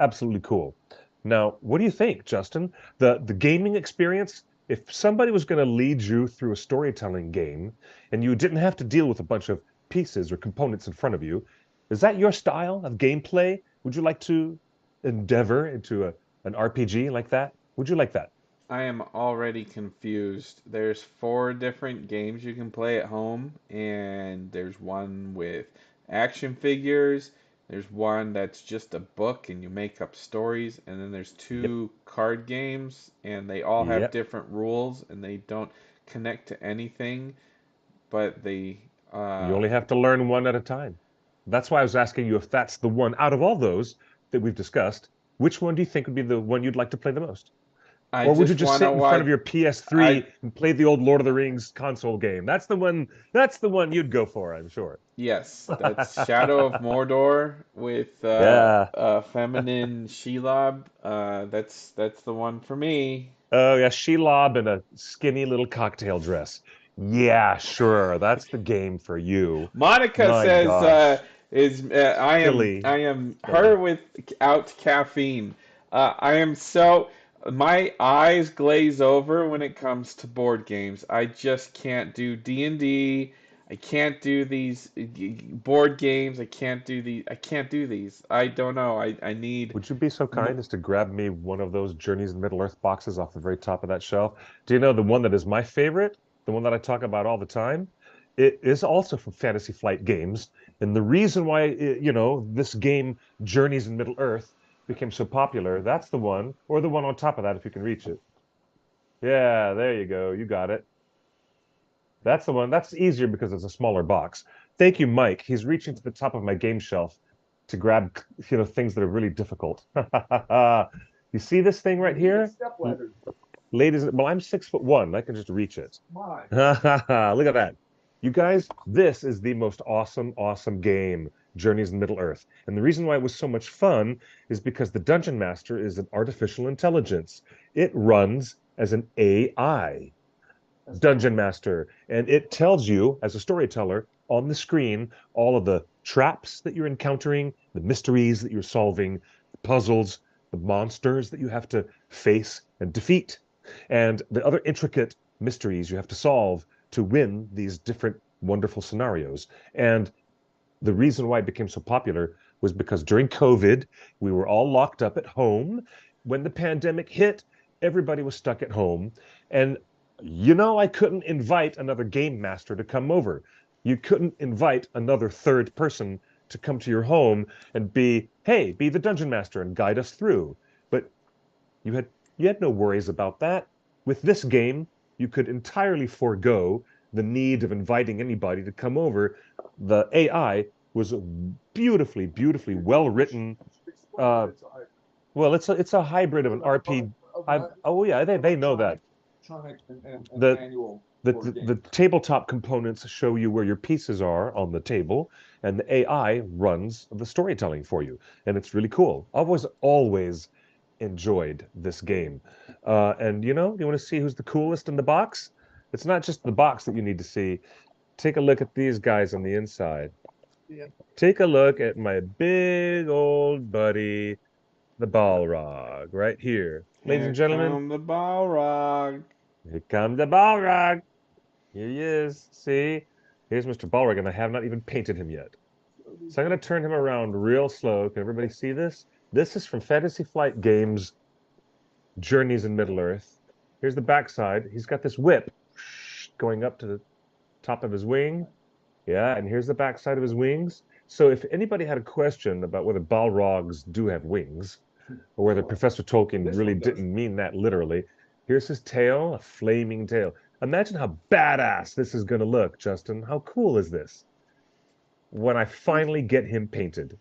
Absolutely cool. Now, what do you think, Justin? The gaming experience, if somebody was going to lead you through a storytelling game and you didn't have to deal with a bunch of pieces or components in front of you, is that your style of gameplay? Would you like to endeavor into an RPG like that? Would you like that? I am already confused. There's 4 different games you can play at home, and there's one with action figures. There's one that's just a book and you make up stories, and then there's Yep. 2 card games, and they all have Yep. different rules and they don't connect to anything, but they You only have to learn one at a time. That's why I was asking you if that's the one out of all those that we've discussed, which one do you think would be the one you'd like to play the most? I Or would you just just want to sit in front of watch. your I PS3 and play the old Lord of the Rings console game? That's the one. That's the one you'd go for, I'm sure. Yes, that's Shadow of Mordor with Yeah. a feminine Shelob. That's the one for me. Oh yeah, Shelob in a skinny little cocktail dress. Yeah, sure. That's the game for you. Monica My says gosh. is Silly. I am her Silly. without caffeine. I am so my eyes glaze over when it comes to board games. I just can't do D&D. I can't do these board games. I can't do these. I don't know. I need Would you be so mo- kind as to grab me one of those Journeys in Middle-earth boxes off the very top of that shelf? Do you know the one that is my favorite? The one that I talk about all the time? It is also from Fantasy Flight Games. And the reason why, this game, Journeys in Middle-earth, became so popular, that's the one, or the one on top of that if you can reach it. Yeah, there you go. You got it. That's the one. That's easier because it's a smaller box. Thank you, Mike. He's reaching to the top of my game shelf to grab, things that are really difficult. You see this thing right here? Step ladders. Ladies, well, I'm 6'1". I can just reach it. My. Look at that. You guys, this is the most awesome, awesome game, Journeys in Middle-earth. And the reason why it was so much fun is because the Dungeon Master is an artificial intelligence. It runs as an AI. Dungeon Master, and it tells you as a storyteller on the screen all of the traps that you're encountering, the mysteries that you're solving, the puzzles, the monsters that you have to face and defeat, and the other intricate mysteries you have to solve to win these different wonderful scenarios. And the reason why it became so popular was because during COVID, we were all locked up at home. When the pandemic hit, everybody was stuck at home. And I couldn't invite another game master to come over. You couldn't invite another third person to come to your home and be the dungeon master and guide us through. But you had no worries about that. With this game, you could entirely forego the need of inviting anybody to come over. The AI was beautifully, beautifully well written. Well, it's a hybrid of an RP. Oh yeah, they know that. The tabletop components show you where your pieces are on the table, and the AI runs the storytelling for you, and it's really cool. I've always enjoyed this game. And you want to see who's the coolest in the box? It's not just the box that you need to see. Take a look at these guys on the inside. Yeah. Take a look at my big old buddy, the Balrog, right here. Ladies and gentlemen. Come the Balrog. Here comes the Balrog. Here he is. See? Here's Mr. Balrog, and I have not even painted him yet. So I'm going to turn him around real slow. Can everybody see this? This is from Fantasy Flight Games' Journeys in Middle-earth. Here's the backside. He's got this whip going up to the top of his wing. Yeah, and here's the backside of his wings. So if anybody had a question about whether Balrogs do have wings, or whether Professor Tolkien really didn't mean that literally, here's his tail, a flaming tail. Imagine how badass this is going to look, Justin. How cool is this? When I finally get him painted.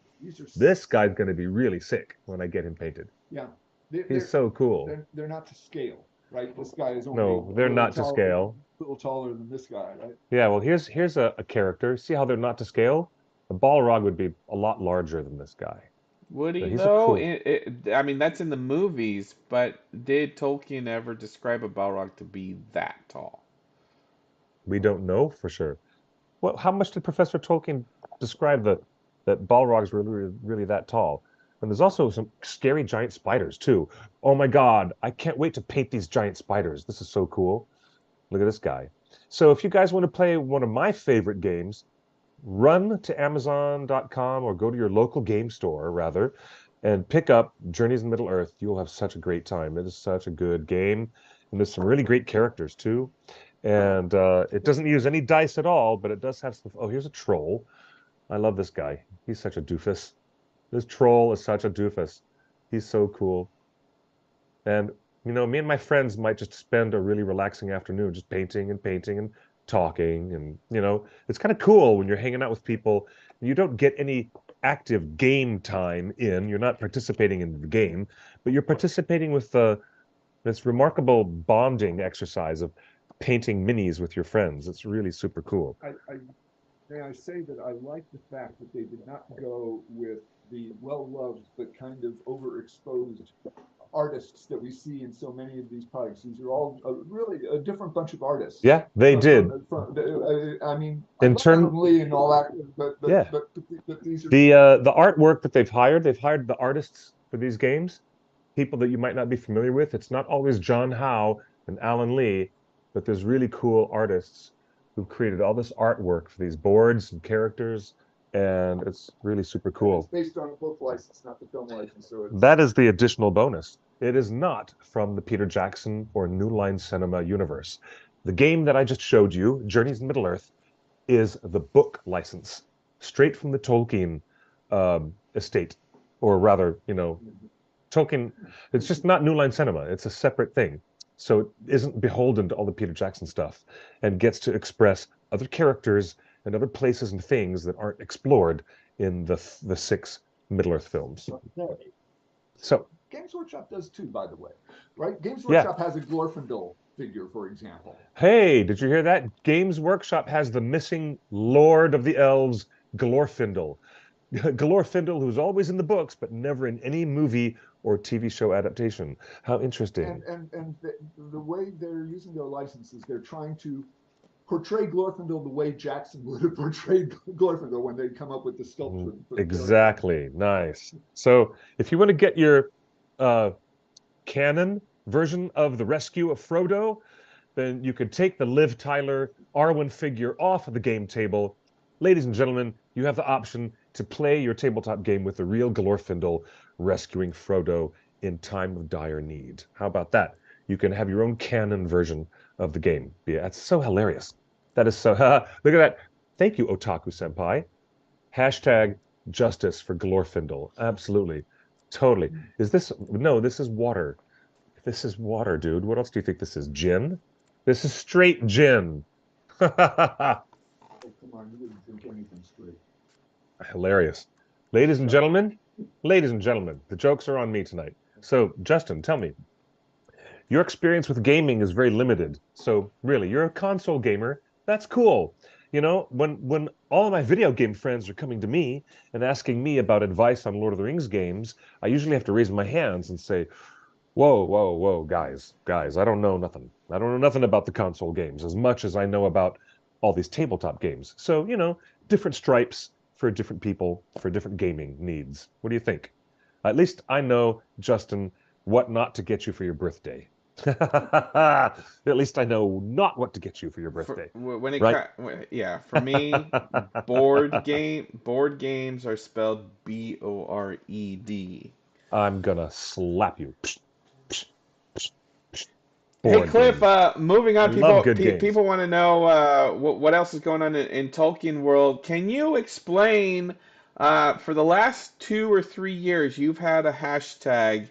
This guy's going to be really sick when I get him painted. Yeah. He's so cool. They're not to scale, right? This guy is only No, they're not to scale. A little taller than this guy, right? Yeah, well, here's a character. See how they're not to scale? The Balrog would be a lot larger than this guy. Would he, But he's a though? cool- I mean, that's in the movies, but did Tolkien ever describe a Balrog to be that tall? We don't know for sure. Well, how much did Professor Tolkien describe that Balrogs were really that tall? And there's also some scary giant spiders too. Oh my God, I can't wait to paint these giant spiders. This is so cool. Look at this guy. So if you guys want to play one of my favorite games, run to Amazon.com or go to your local game store, rather, and pick up Journeys in Middle-earth. You'll have such a great time. It is such a good game. And there's some really great characters too. And it doesn't use any dice at all, but it does have some. Oh, here's a troll. I love this guy. He's such a doofus. This troll is such a doofus. He's so cool. And, me and my friends might just spend a really relaxing afternoon just painting and talking. And, it's kind of cool when you're hanging out with people and you don't get any active game time in. You're not participating in the game, but you're participating with this remarkable bonding exercise of painting minis with your friends. It's really super cool. May I say that I like the fact that they did not go with the well-loved but kind of overexposed artists that we see in so many of these products. These are all really a different bunch of artists. Yeah, they did. I mean, in terms and all that, but yeah, but these are the artwork that they've hired the artists for these games, people that you might not be familiar with. It's not always John Howe and Alan Lee, but there's really cool artists who've created all this artwork for these boards and characters, and it's really super cool. It's based on a book license, not the film license. So that is the additional bonus. It is not from the Peter Jackson or New Line Cinema universe. The game that I just showed you, Journeys in Middle-earth, is the book license, straight from the Tolkien estate, or rather, Tolkien. It's just not New Line Cinema. It's a separate thing. So it isn't beholden to all the Peter Jackson stuff and gets to express other characters and other places and things that aren't explored in the 6 Middle-earth films. So Games Workshop does too, by the way, right? Games Workshop has a Glorfindel figure, for example. Hey, did you hear that? Games Workshop has the missing Lord of the Elves, Glorfindel. Glorfindel, who's always in the books, but never in any movie or TV show adaptation. How interesting. And the way they're using their licenses, they're trying to portray Glorfindel the way Jackson would have portrayed Glorfindel when they come up with the sculpture. Exactly. Nice. So if you want to get your canon version of the rescue of Frodo, then you could take the Liv Tyler Arwen figure off of the game table. Ladies and gentlemen, you have the option to play your tabletop game with the real Glorfindel rescuing Frodo in time of dire need. How about that? You can have your own canon version of the game. Yeah, that's so hilarious. That is so. Look at that. Thank you, Otaku Senpai. Hashtag justice for Glorfindel. Absolutely. Totally. Is this? No, this is water. This is water, dude. What else do you think this is? Gin? This is straight gin. Oh, come on, you wouldn't drink anything straight. Hilarious. Ladies and gentlemen, the jokes are on me tonight. So, Justin, tell me, your experience with gaming is very limited. So, really, you're a console gamer. That's cool. You know, when all of my video game friends are coming to me and asking me about advice on Lord of the Rings games, I usually have to raise my hands and say, whoa, whoa, whoa, guys, I don't know nothing. I don't know nothing about the console games as much as I know about all these tabletop games. So, you know, different stripes for different people, for different gaming needs. What do you think? At least I know, Justin, what not to get you for your birthday. At least I know not what to get you for your birthday. When it right? Yeah, for me, board games are spelled BORED. I'm gonna slap you. Psh, psh, psh, psh. Hey Board Cliff, games. moving I on, love good games. people want to know what else is going on in Tolkien world. Can you explain, for the last 2 or 3 years, you've had a hashtag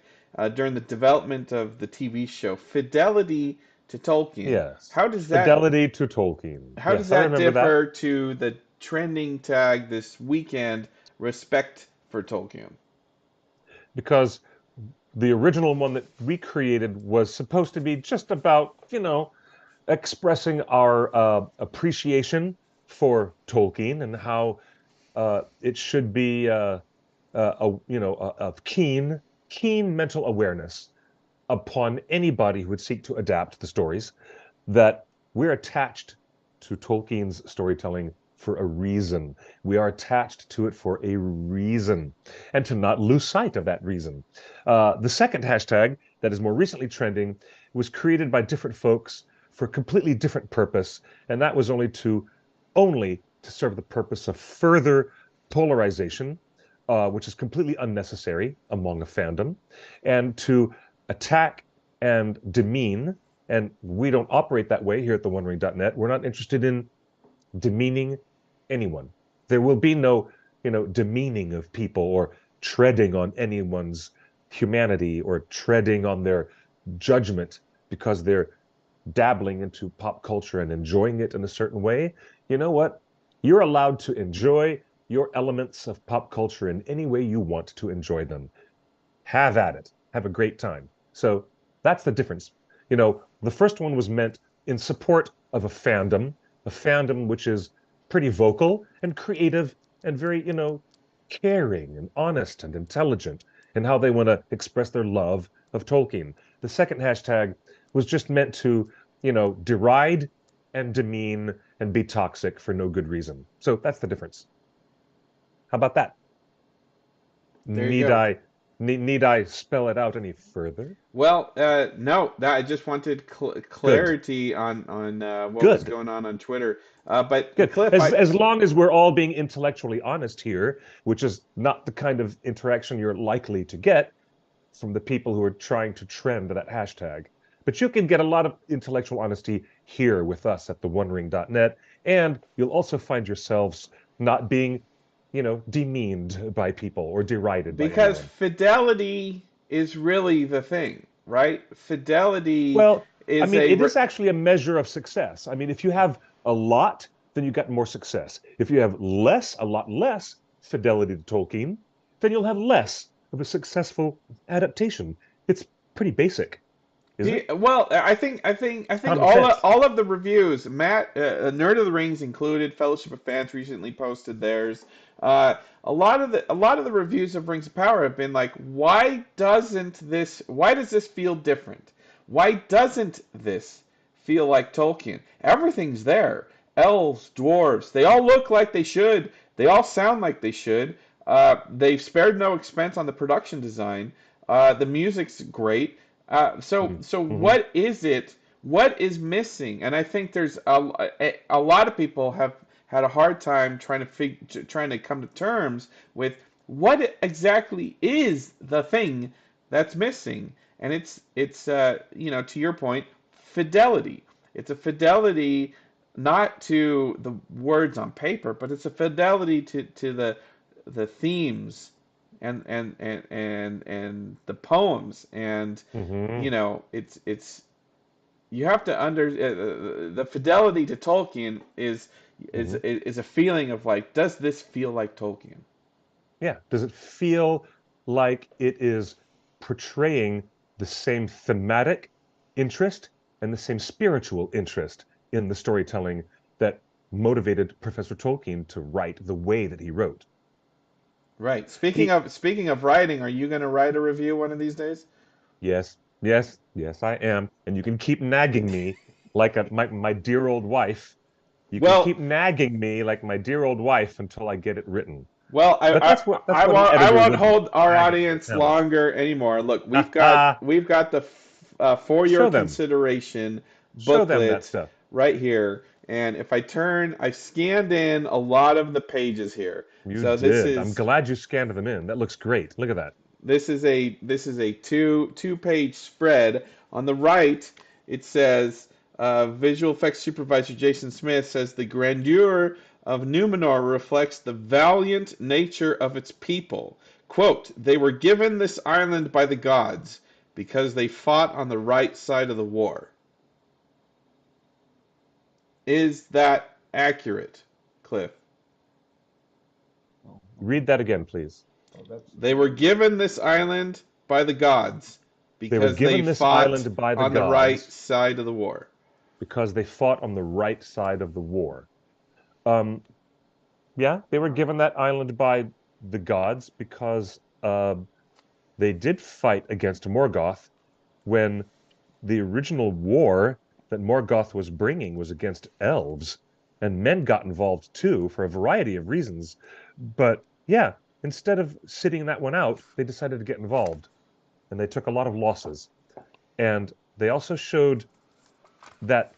during the development of the TV show, Fidelity to Tolkien. Yes. How does that Fidelity to Tolkien. how does Yes, I that remember that. differ to the trending tag this weekend, Respect for Tolkien? Because the original one that we created was supposed to be just about, you know, expressing our appreciation for Tolkien and how it should be, of keen mental awareness upon anybody who would seek to adapt the stories, that we're attached to Tolkien's storytelling for a reason. We are attached to it for a reason, and to not lose sight of that reason. The second hashtag that is more recently trending was created by different folks for a completely different purpose, and that was only to serve the purpose of further polarization, which is completely unnecessary among a fandom, and to attack and demean. And we don't operate that way here at thewondering.net. We're not interested in demeaning anyone. There will be no, demeaning of people or treading on anyone's humanity or treading on their judgment because they're dabbling into pop culture and enjoying it in a certain way. You know what? You're allowed to enjoy your elements of pop culture in any way you want to enjoy them. Have at it. Have a great time. So that's the difference. The first one was meant in support of a fandom which is pretty vocal and creative and very, caring and honest and intelligent in how they want to express their love of Tolkien. The second hashtag was just meant to, deride and demean and be toxic for no good reason. So that's the difference. How about that? There you go. Need I spell it out any further? Well, no, I just wanted clarity on what was Good. going on Twitter. But Good. Cliff, As long as we're all being intellectually honest here, which is not the kind of interaction you're likely to get from the people who are trying to trend that hashtag. But you can get a lot of intellectual honesty here with us at thewondering.net, and you'll also find yourselves not being, demeaned by people or derided by because anyone. fidelity is really the thing, right? Fidelity Well, I is mean, it is actually a measure of success. I mean, if you have a lot, then you got more success. If you have a lot less fidelity to Tolkien, then you'll have less of a successful adaptation. It's pretty basic, isn't it? Well, I think Common sense. all of the reviews, Matt, Nerd of the Rings included, Fellowship of Fans recently posted theirs. A lot of the reviews of Rings of Power have been like, why does this feel different? Why doesn't this feel like Tolkien? Everything's there. Elves, dwarves, they all look like they should. They all sound like they should. They've spared no expense on the production design. The music's great. So Mm-hmm. what is it? What is missing? And I think there's a lot of people had a hard time trying to come to terms with what exactly is the thing that's missing. And it's you know, to your point, fidelity. It's a fidelity not to the words on paper, but it's a fidelity to the themes and the poems. And Hmm. you know, it's you have to the fidelity to Tolkien Hmm. is a feeling of like, does this feel like Tolkien? Yeah. Does it feel like it is portraying the same thematic interest and the same spiritual interest in the storytelling that motivated Professor Tolkien to write the way that he wrote? Right. He, Speaking of writing, are you going to write a review one of these days? yes, yes, yes, I am. And you can keep nagging me like my dear old wife. You can Well, keep nagging me like my dear old wife until I get it written. well, But that's what an I editor won't would do. hold our Nag at me or audience tell me. longer anymore. Look, Ha ha. we've got the for your Show them. consideration Show them that booklet stuff. right here. And if I turn, I've scanned in a lot of the pages here. You So did. I'm glad you scanned them in. That looks great. Look at that. this is a two page spread. On the right, it says visual effects supervisor Jason Smith says the grandeur of Numenor reflects the valiant nature of its people. Quote, they were given this island by the gods because they fought on the right side of the war. Is that accurate, Cliff? Oh, Read that again, please. oh, that's They were given this island by the gods They were because they given this fought island by the on the right gods side of the war. because they fought on the right side of the war. Um, yeah, they were given that island by the gods because they did fight against Morgoth when the original war that Morgoth was bringing was against elves, and men got involved too for a variety of reasons. But yeah, instead of sitting that one out, they decided to get involved, and they took a lot of losses. And they also showed that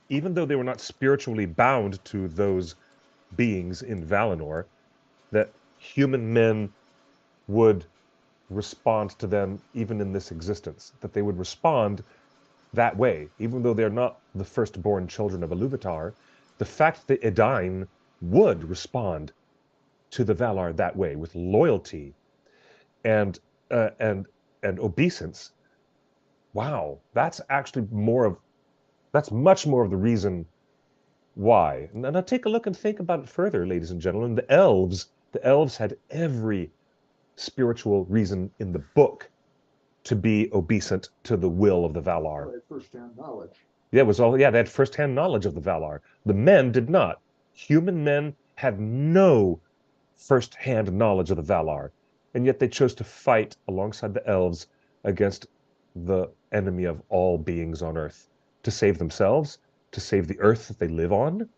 even though they were not spiritually bound to those beings in Valinor, that human men would respond to them even in this existence, that they would respond that way, even though they're not the firstborn children of Iluvatar. The fact that Edain would respond to the Valar that way with loyalty and uh, and and obeisance. Wow, that's actually that's much more of the reason why. And now take a look and think about it further, ladies and gentlemen. The elves had every spiritual reason in the book to be obeisant to the will of the Valar. right, first-hand knowledge. Yeah, it was all, yeah, they had firsthand knowledge of the Valar. The men did not. Human men had no firsthand knowledge of the Valar, and yet they chose to fight alongside the elves against the enemy of all beings on Earth to save themselves, to save the Earth that they live on.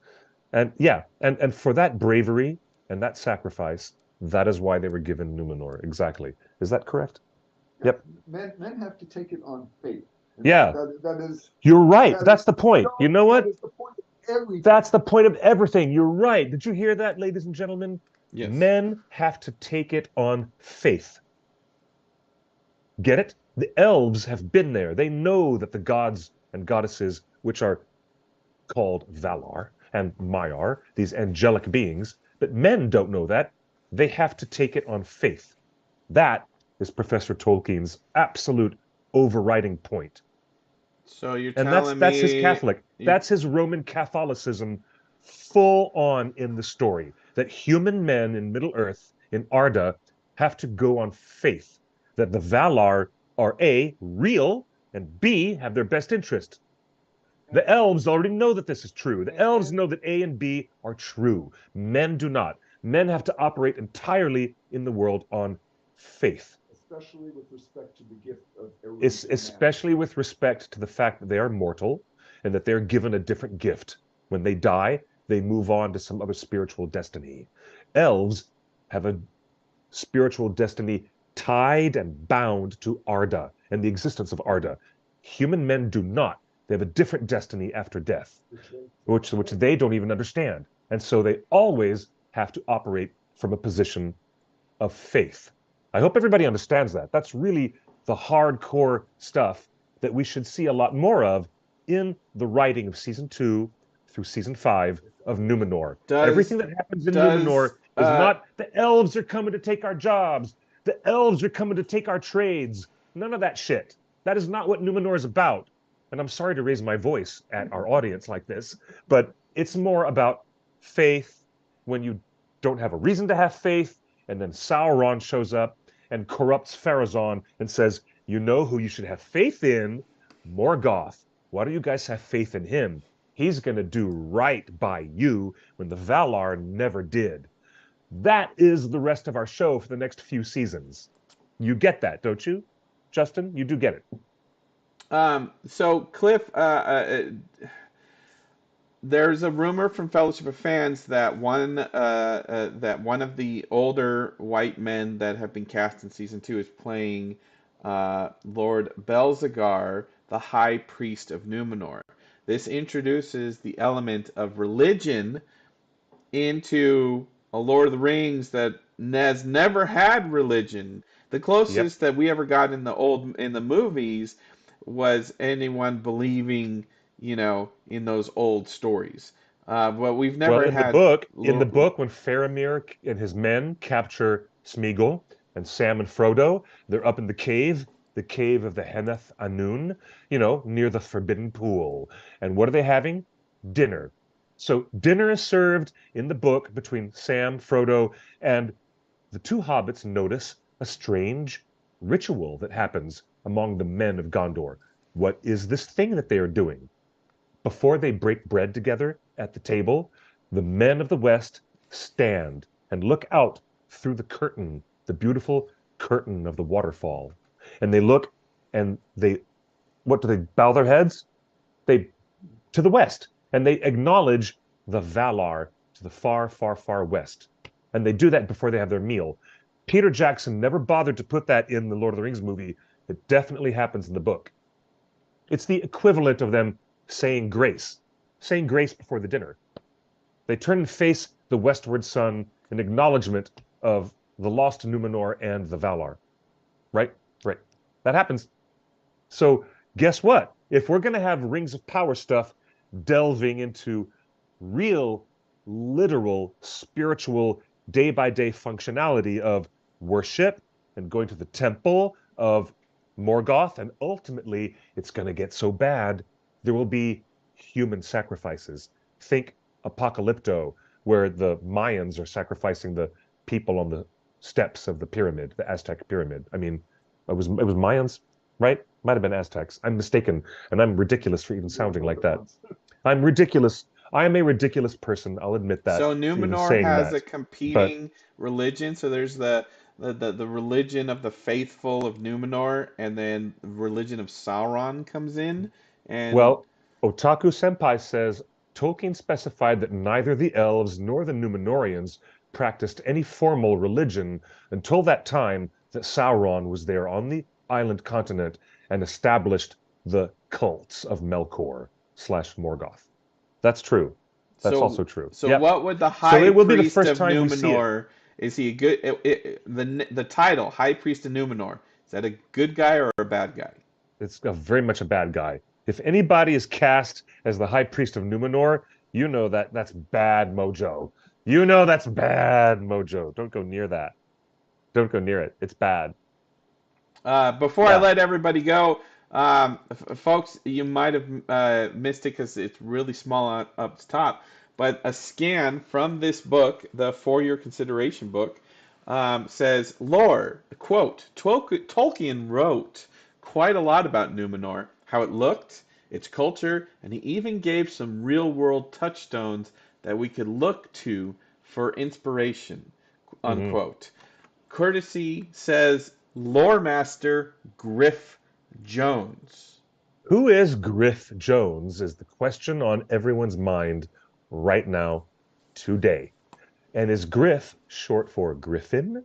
And yeah, and for that bravery and that sacrifice, that is why they were given Numenor. Exactly. Is that correct? Yeah, Yep. men have to take it on faith, and Yeah, that is you're right. that That's is the point. You know that what? is the point of everything. That's the point of everything. You're right. Did you hear that, ladies and gentlemen? Yes. Men have to take it on faith. Get it? The elves have been there. They know that the gods and goddesses, which are called Valar and Maiar, these angelic beings, but men don't know that. They have to take it on faith. That is Professor Tolkien's absolute overriding point. So you're And telling that's his me Catholic. you That's his Roman Catholicism full on in the story. That human men in Middle Earth, in Arda, have to go on faith that the Valar are A, real, and B, have their best interest. The elves already know that this is true. The elves and know that A and B are true. Men do not. Men have to operate entirely in the world on faith, especially with respect to the gift of erudition man. especially with respect to the fact that they are mortal and that they're given a different gift. When they die, they move on to some other spiritual destiny. Elves have a spiritual destiny tied and bound to Arda and the existence of Arda. Human men do not. They have a different destiny after death, which they don't even understand. And so they always have to operate from a position of faith. I hope everybody understands that. That's really the hardcore stuff that we should see a lot more of in the writing of season 2 through season 5 of Numenor. Everything that happens in Numenor is not the elves are coming to take our jobs. The elves are coming to take our trades. None of that shit. That is not what Numenor is about. And I'm sorry to raise my voice at our audience like this, but it's more about faith when you don't have a reason to have faith, and then Sauron shows up and corrupts Pharazôn and says, you know who you should have faith in? Morgoth. Why do you guys have faith in him? He's going to do right by you when the Valar never did. That is the rest of our show for the next few seasons. You get that, don't you? Justin, you do get it. So Cliff, there's a rumor from Fellowship of Fans that one of the older white men that have been cast in season 2 is playing Lord Belzegar, the High Priest of Numenor. This introduces the element of religion into a Lord of the Rings that has never had religion. The closest that we ever got in the movies was anyone believing, in those old stories. But we've never had. In the book, when Faramir and his men capture Smeagol and Sam and Frodo, they're up in the cave of the Henneth Anun, near the Forbidden Pool. And what are they having? Dinner. So dinner is served in the book between Sam, Frodo, and the two hobbits notice a strange ritual that happens among the men of Gondor. What is this thing that they are doing? Before they break bread together at the table, the men of the West stand and look out through the curtain, the beautiful curtain of the waterfall. And they look and what do they bow their heads? To the west. And they acknowledge the Valar to the far, far, far west. And they do that before they have their meal. Peter Jackson never bothered to put that in the Lord of the Rings movie. It definitely happens in the book. It's the equivalent of them saying grace before the dinner. They turn and face the westward sun in acknowledgement of the lost Numenor and the Valar. Right? Right. That happens. So guess what? If we're going to have Rings of Power stuff delving into real, literal, spiritual, day-by-day functionality of worship and going to the temple of Morgoth, and ultimately it's going to get so bad there will be human sacrifices. Think Apocalypto, where the Mayans are sacrificing the people on the steps of the pyramid, the Aztec pyramid. I mean, it was Mayans, right? Might have been Aztecs. I'm mistaken, and I'm ridiculous for even sounding like that. I'm ridiculous. I am a ridiculous person. I'll admit that. So Numenor has a competing religion. So there's the religion of the faithful of Numenor, and then the religion of Sauron comes in. And well, Otaku Senpai says Tolkien specified that neither the elves nor the Numenorians practiced any formal religion until that time that Sauron was there on the island continent and established the cults of Melkor / Morgoth. That's true. That's also true. So what would the High Priest of Numenor? Is he a good? The title High Priest of Numenor, is that a good guy or a bad guy? It's very much a bad guy. If anybody is cast as the High Priest of Numenor, you know that's bad mojo. You know that's bad mojo. Don't go near that. Don't go near it. It's bad. Before I let everybody go, folks, you might have missed it because it's really small up top, but a scan from this book, the For Your Consideration book, says, lore, quote, Tolkien wrote quite a lot about Numenor, how it looked, its culture, and he even gave some real-world touchstones that we could look to for inspiration, unquote. Courtesy says LOREMASTER Griff Jones. Who is Griff Jones is the question on everyone's mind right now, today. And is Griff short for Griffin?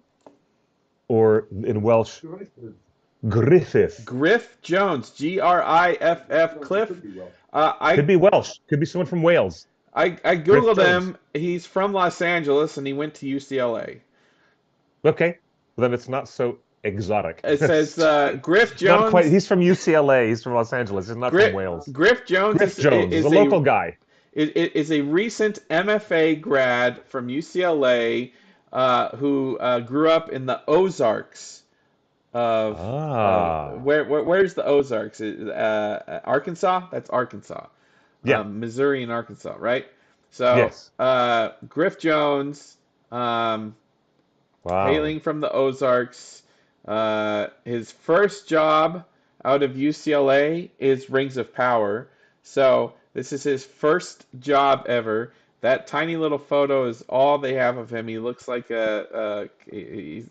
Or in Welsh, Griffith. Griff Jones, Griff, Cliff. Could be Welsh. I Could be Welsh. Could be someone from Wales. I Griff googled Jones. him. He's from Los Angeles and he went to UCLA. Okay. Well, then it's not so exotic. It says Griff Not quite. Jones. He's from UCLA. He's from Los Angeles. He's not from Wales. Griff Jones Griff Jones is a local guy. Is a recent MFA grad from UCLA who grew up in the Ozarks of where's the Ozarks? Arkansas? That's Arkansas. Yeah. Missouri and Arkansas, right? So Yes. Griff Jones, Wow. hailing from the Ozarks. His first job out of UCLA is Rings of Power. So this is his first job ever. That tiny little photo is all they have of him. He looks like he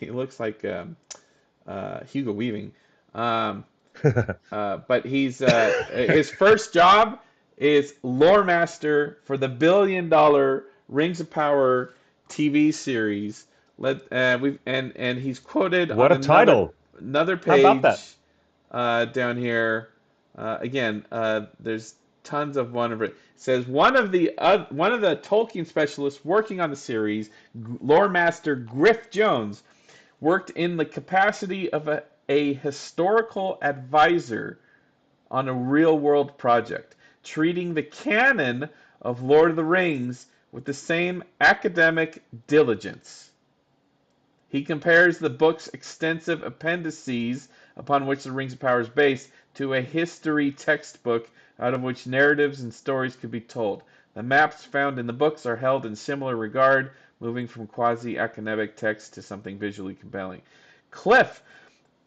looks like Hugo Weaving. But he's his first job is LOREMASTer for the $1 billion Rings of Power TV series. And he's quoted What on a title! another How about page down here. Again, there's tons of one of it. It says one of the Tolkien specialists working on the series, LOREMASTer Griff Jones, worked in the capacity of a historical advisor on a real-world project, treating the canon of Lord of the Rings with the same academic diligence. He compares the book's extensive appendices, upon which the Rings of Power is based, to a history textbook out of which narratives and stories could be told. The maps found in the books are held in similar regard, moving from quasi-academic text to something visually compelling. Cliff,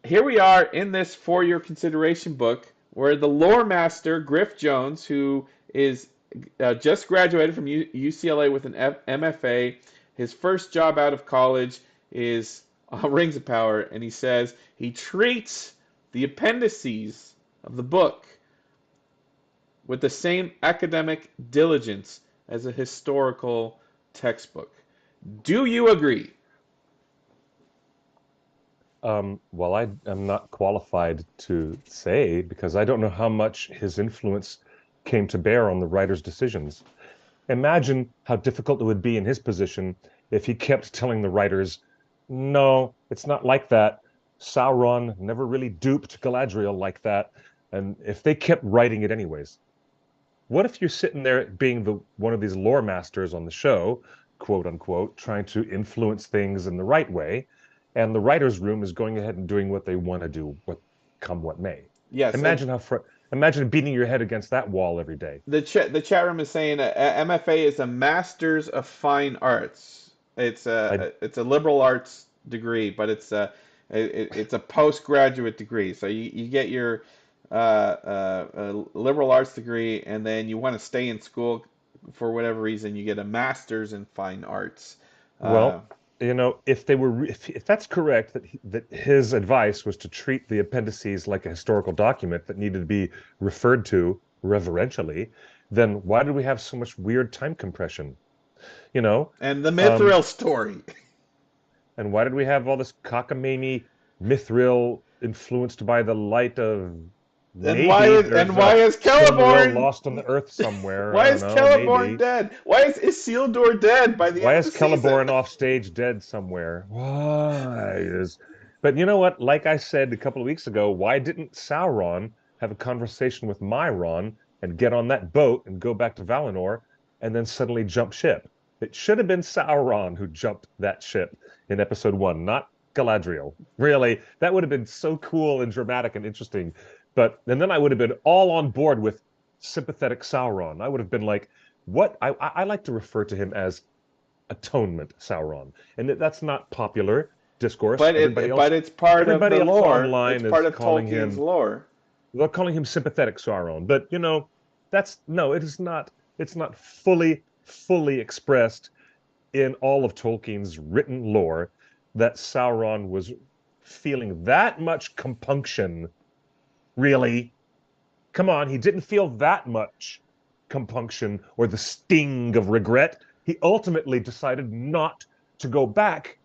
here we are in this For Your Consideration book, where the LOREMASTer, Griff Jones, who is just graduated from UCLA with an MFA, his first job out of college is Rings of Power, and he says he treats the appendices of the book with the same academic diligence as a historical textbook. Do you agree? Well, I am not qualified to say because I don't know how much his influence came to bear on the writer's decisions. Imagine how difficult it would be in his position if he kept telling the writers, no, it's not like that. Sauron never really duped Galadriel like that. And if they kept writing it anyways. What if you're sitting there being one of these lore masters on the show, quote unquote, trying to influence things in the right way, and the writer's room is going ahead and doing what they want to do, come what may. Yes. Imagine beating your head against that wall every day. The chat room is saying MFA is a Master's of Fine Arts. It's a liberal arts degree, but it's a postgraduate degree. So you get your liberal arts degree, and then you want to stay in school for whatever reason, you get a Master's in Fine Arts. Well, if that's correct, that his advice was to treat the appendices like a historical document that needed to be referred to reverentially, then why did we have so much weird time compression? And the Mithril story. And why did we have all this cockamamie Mithril influenced by the light of? And why is Celeborn lost on the earth somewhere? Why is Celeborn dead? Why is Isildur dead by the Why end is of the Celeborn off stage dead somewhere? Why is? But you know what? Like I said a couple of weeks ago, why didn't Sauron have a conversation with Myron and get on that boat and go back to Valinor and then suddenly jump ship? It should have been Sauron who jumped that ship in episode 1, not Galadriel. Really, that would have been so cool and dramatic and interesting. And then I would have been all on board with sympathetic Sauron. I would have been like, what? I like to refer to him as atonement Sauron. And that's not popular discourse. But it's part of the lore. It's part of Tolkien's lore. They're calling him sympathetic Sauron. But, it is not. It's not fully expressed in all of Tolkien's written lore that Sauron was feeling that much compunction. Really? Come on, he didn't feel that much compunction or the sting of regret. He ultimately decided not to go back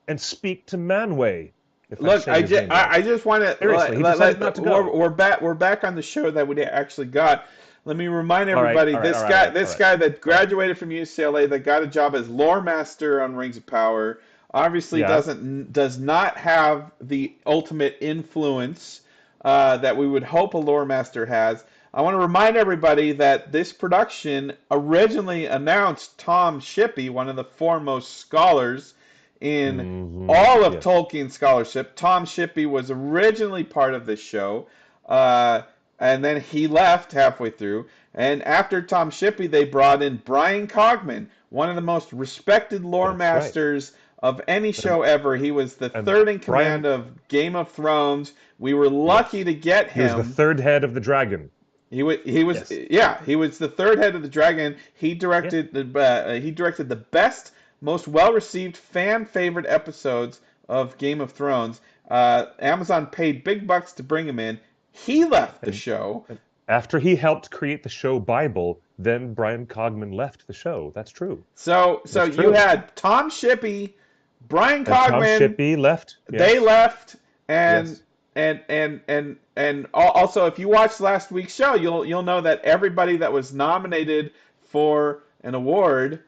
and speak to Manwë. if I'm Look, saying his name right. I just want to Seriously, he decided not to go. we're back on the show that we actually got. Let me remind All right, everybody all right, all right, this all right, guy that all right. graduated from UCLA that got a job as lore master on Rings of Power obviously Yeah. does not have the ultimate influence that we would hope a lore master has. I want to remind everybody that this production originally announced Tom Shippey, one of the foremost scholars in all of Yes. Tolkien scholarship. Tom Shippey was originally part of this show, and then he left halfway through. And after Tom Shippey, they brought in Brian Cogman, one of the most respected lore That's right. masters of any And show ever. He was the and third in Brian, command of Game of Thrones. We were lucky yes. to get He was the him. third head of the dragon. He was Yes. yeah, he was the third head of the dragon. Yeah. He directed the best, most well received, fan favorite episodes of Game of Thrones. Amazon paid big bucks to bring him in. He left the And, show. and after he helped create the show Bible, then Brian Cogman left the show. That's true. So That's you true. had Tom Shippey, Brian And Tom Cogman. Shippey left. They Yes. left, and Yes. also if you watched last week's show, you'll know that everybody that was nominated for an award,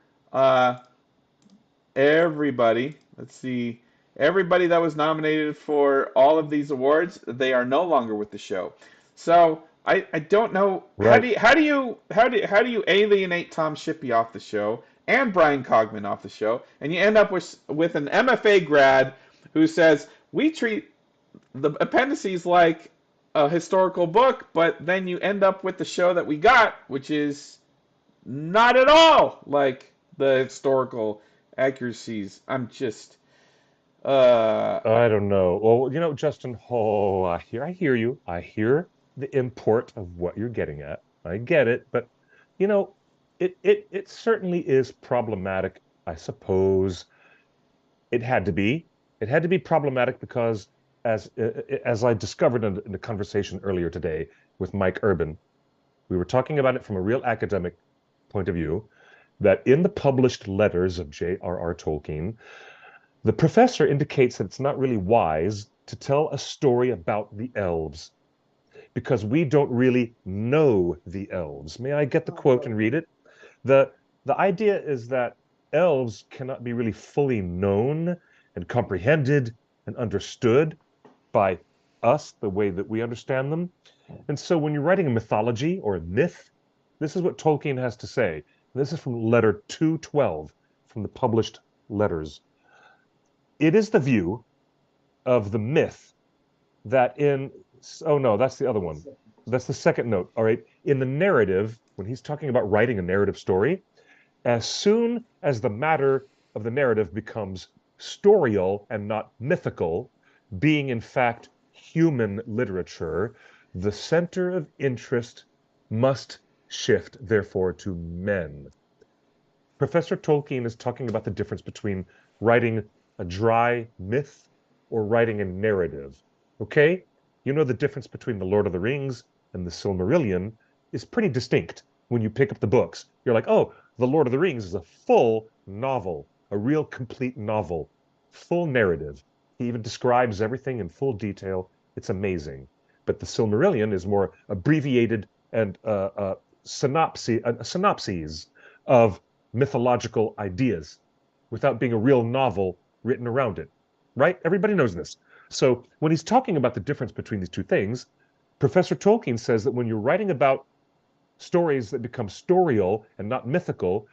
everybody, let's see, everybody that was nominated for all of these awards, they are no longer with the show. So I don't know Right. how do you alienate Tom Shippey off the show and Brian Cogman off the show, and you end up with an MFA grad who says we treat the appendices like a historical book, but then you end up with the show that we got, which is not at all like the historical accuracies. I'm just I don't know. Well, Justin, I hear you. I hear the import of what you're getting at. I get it, but you know, it certainly is problematic, I suppose. It had to be. It had to be problematic because as I discovered in the conversation earlier today with Mike Urban, we were talking about it from a real academic point of view, that in the published letters of J.R.R. Tolkien, the professor indicates that it's not really wise to tell a story about the elves because we don't really know the elves. May I get the quote and read it? The the idea is that elves cannot be really fully known and comprehended and understood by us the way that we understand them. And so when you're writing a mythology or a myth, this is what Tolkien has to say. This is from letter 212 from the published letters. It is the view of the myth that oh no, that's the other one. That's the second note. All right. In the narrative, when he's talking about writing a narrative story, as soon as the matter of the narrative becomes storial and not mythical, being in fact human literature, the center of interest must shift, therefore, to men. Professor Tolkien is talking about the difference between writing a dry myth or writing a narrative. Okay? You know the difference between The Lord of the Rings and the Silmarillion is pretty distinct when you pick up the books. You're like, oh, The Lord of the Rings is a full novel, a real complete novel, full narrative. He even describes everything in full detail. It's amazing. But the Silmarillion is more abbreviated and synopses of mythological ideas without being a real novel written around it, right? Everybody knows this. So when he's talking about the difference between these two things, Professor Tolkien says that when you're writing about stories that become storial and not mythical,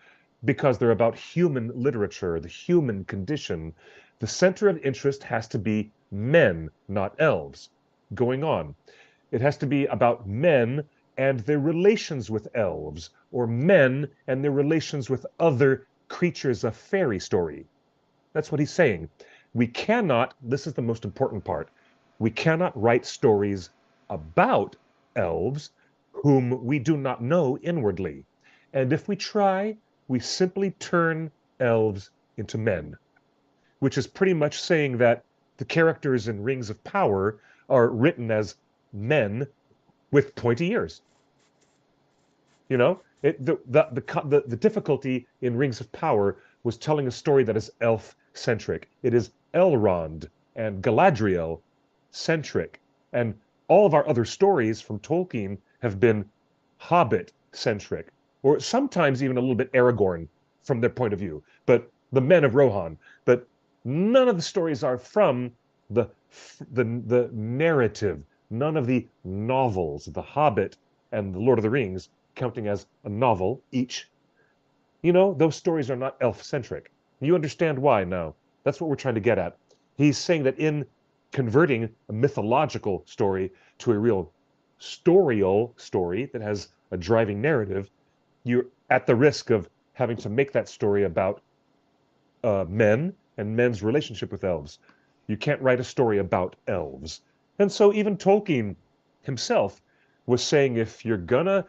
because they're about human literature, the human condition, the center of interest has to be men, not elves, going on. It has to be about men and their relations with elves, or men and their relations with other creatures of fairy story. That's what he's saying. We cannot, this is the most important part, we cannot write stories about elves whom we do not know inwardly. And if we try, we simply turn elves into men, which is pretty much saying that the characters in Rings of Power are written as men with pointy ears. The difficulty in Rings of Power was telling a story that is elf-centric. It is Elrond and Galadriel centric. And all of our other stories from Tolkien have been Hobbit centric, or sometimes even a little bit Aragorn from their point of view, but the men of Rohan. But none of the stories are from the narrative. None of the novels, The Hobbit and The Lord of the Rings, counting as a novel each. Those stories are not elf-centric. You understand why now. That's what we're trying to get at. He's saying that in converting a mythological story to a real storial story that has a driving narrative, you're at the risk of having to make that story about men and men's relationship with elves. You can't write a story about elves. And so even Tolkien himself was saying, if you're gonna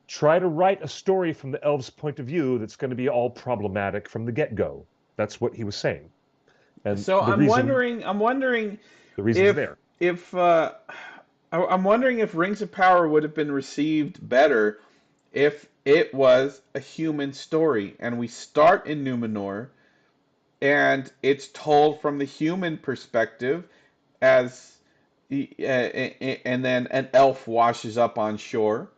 try to write a story from the elves' point of view, that's going to be all problematic from the get-go. That's what he was saying. And So the I'm wondering reason's if there. I'm wondering if Rings of Power would have been received better if it was a human story and we start in Numenor and it's told from the human perspective as and then an elf washes up on shore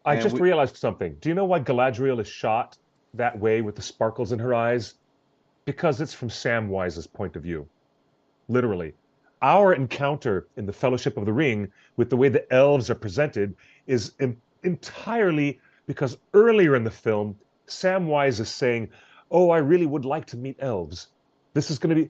I and just we realized something. Do you know why Galadriel is shot that way with the sparkles in her eyes? Because it's from Samwise's point of view. Literally. Our encounter in the Fellowship of the Ring with the way the elves are presented is entirely because earlier in the film, Samwise is saying, "Oh, I really would like to meet elves." This is going to be,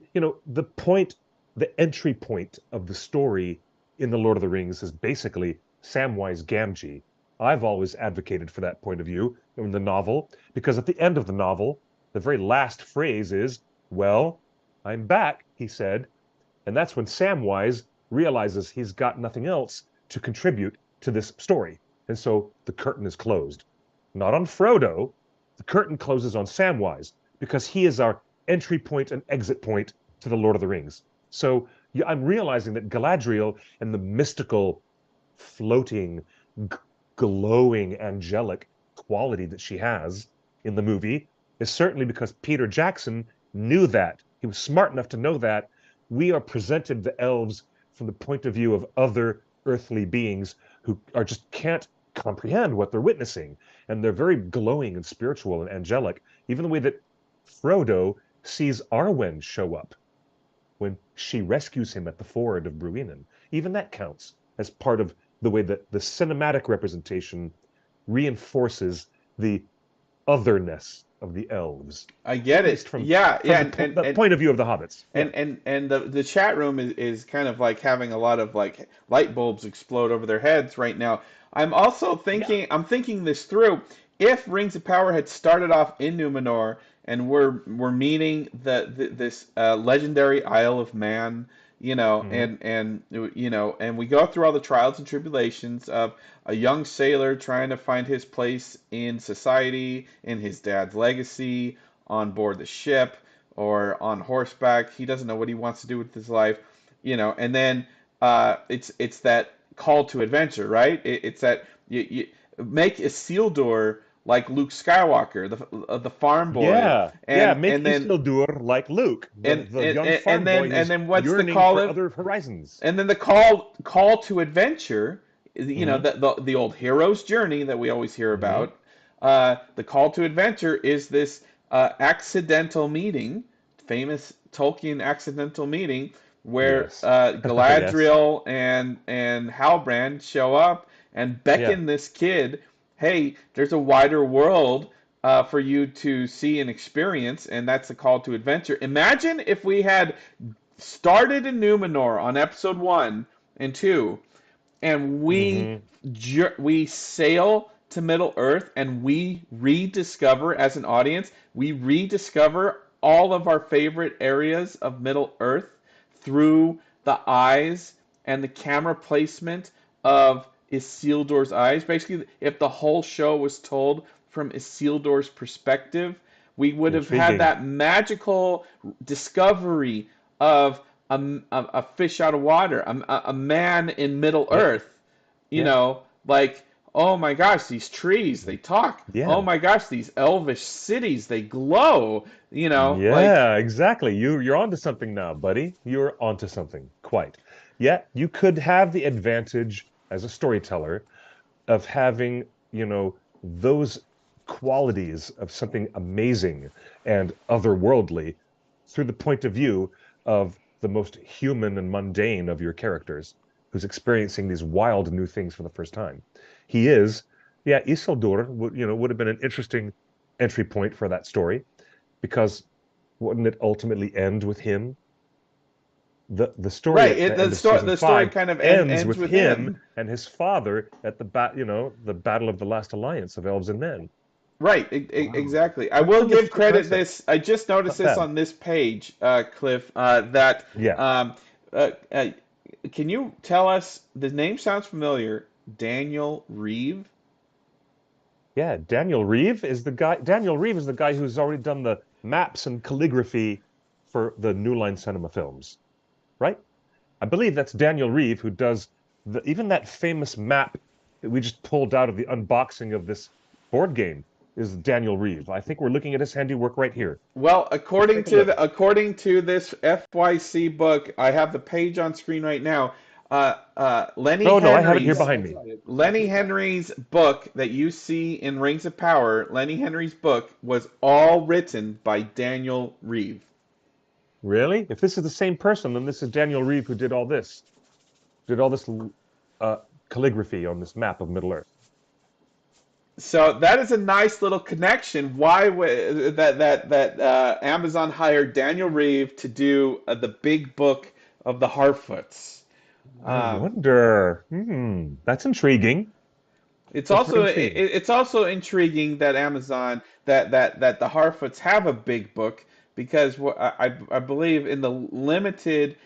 the entry point of the story in The Lord of the Rings is basically Samwise Gamgee. I've always advocated for that point of view in the novel, because at the end of the novel, the very last phrase is, "Well, I'm back," he said. And that's when Samwise realizes he's got nothing else to contribute to this story. And so the curtain is closed. Not on Frodo, the curtain closes on Samwise, because he is our entry point and exit point to the Lord of the Rings. So I'm realizing that Galadriel and the mystical, floating, glowing, angelic quality that she has in the movie is certainly because Peter Jackson knew that. He was smart enough to know that we are presented the elves from the point of view of other earthly beings who just can't comprehend what they're witnessing. And they're very glowing and spiritual and angelic. Even the way that Frodo sees Arwen show up when she rescues him at the ford of Bruinen. Even that counts as part of the way that the cinematic representation reinforces the otherness of the elves, I get at least it. from Yeah, yeah, the point of view of the hobbits. Yeah. and the chat room is kind of like having a lot of like light bulbs explode over their heads right now. Yeah. I'm thinking this through. If Rings of Power had started off in Numenor and we're meeting this legendary Isle of Man, Hmm. and we go through all the trials and tribulations of a young sailor trying to find his place in society, in his dad's legacy, on board the ship or on horseback. He doesn't know what he wants to do with his life, and then it's that call to adventure, right? It's that you make Isildur like Luke Skywalker, the farm boy, Yeah. Yeah. and Make and then Isildur like Luke, the young farm boy and who's then what's the yearning call for of other horizons. and then the call to adventure, Hmm. the old hero's journey that we always hear Hmm. about. The call to adventure is this accidental meeting, famous Tolkien accidental meeting, where Yes. Yes. Galadriel and Halbrand show up and Yeah. beckon this kid, "Hey, there's a wider world." For you to see and experience, and that's the call to adventure. Imagine if we had started in Numenor on episode 1 and 2, and Hmm. we sail to Middle Earth and we rediscover as an audience, we rediscover all of our favorite areas of Middle Earth through the eyes and the camera placement of Isildur's eyes. Basically, if the whole show was told from Isildur's perspective, we would have had Intriguing. that magical discovery of a fish out of water, a man in Middle Yeah. Earth, Yeah. like oh my gosh, these trees, they talk. Oh Yeah. my gosh, these elvish cities, they glow. Like, Yeah, exactly. You're onto something now, buddy. You're onto something. Quite. Yeah, you could have the advantage as a storyteller of having, those qualities of something amazing and otherworldly through the point of view of the most human and mundane of your characters, who's experiencing these wild new things for the first time. He is, yeah, Isildur would have been an interesting entry point for that story because wouldn't it ultimately end with him? The story right, at the the end of story season the story 5 kind of ends ends with with him him. and his father at the battle of the last alliance of elves and men. Right, Wow. exactly. I That's will an give interesting credit concept. this. I just noticed Not this bad. on this page, Cliff, that Yeah. um, uh, uh, can you tell us, the name sounds familiar, Daniel Reeve? Yeah, Daniel Reeve is the guy who's already done the maps and calligraphy for the New Line Cinema films, right? I believe that's Daniel Reeve who does even that famous map that we just pulled out of the unboxing of this board game is Daniel Reeve. I think we're looking at his handiwork right here. Well, Let's take a look. according to this FYC book, I have the page on screen right now. Oh no, I have it here Yeah, behind that's me. right. It Lenny just popped. Henry's book that you see in Rings of Power, Lenny Henry's book was all written by Daniel Reeve. Really? If this is the same person, then this is Daniel Reeve who did all this uh, calligraphy on this map of Middle Earth. So that is a nice little connection. Why that Amazon hired Daniel Reeve to do the big book of the Harfoots. I Um, wonder. That's intriguing. That's very intriguing. it's also intriguing that Amazon that the Harfoots have a big book because I believe in the limited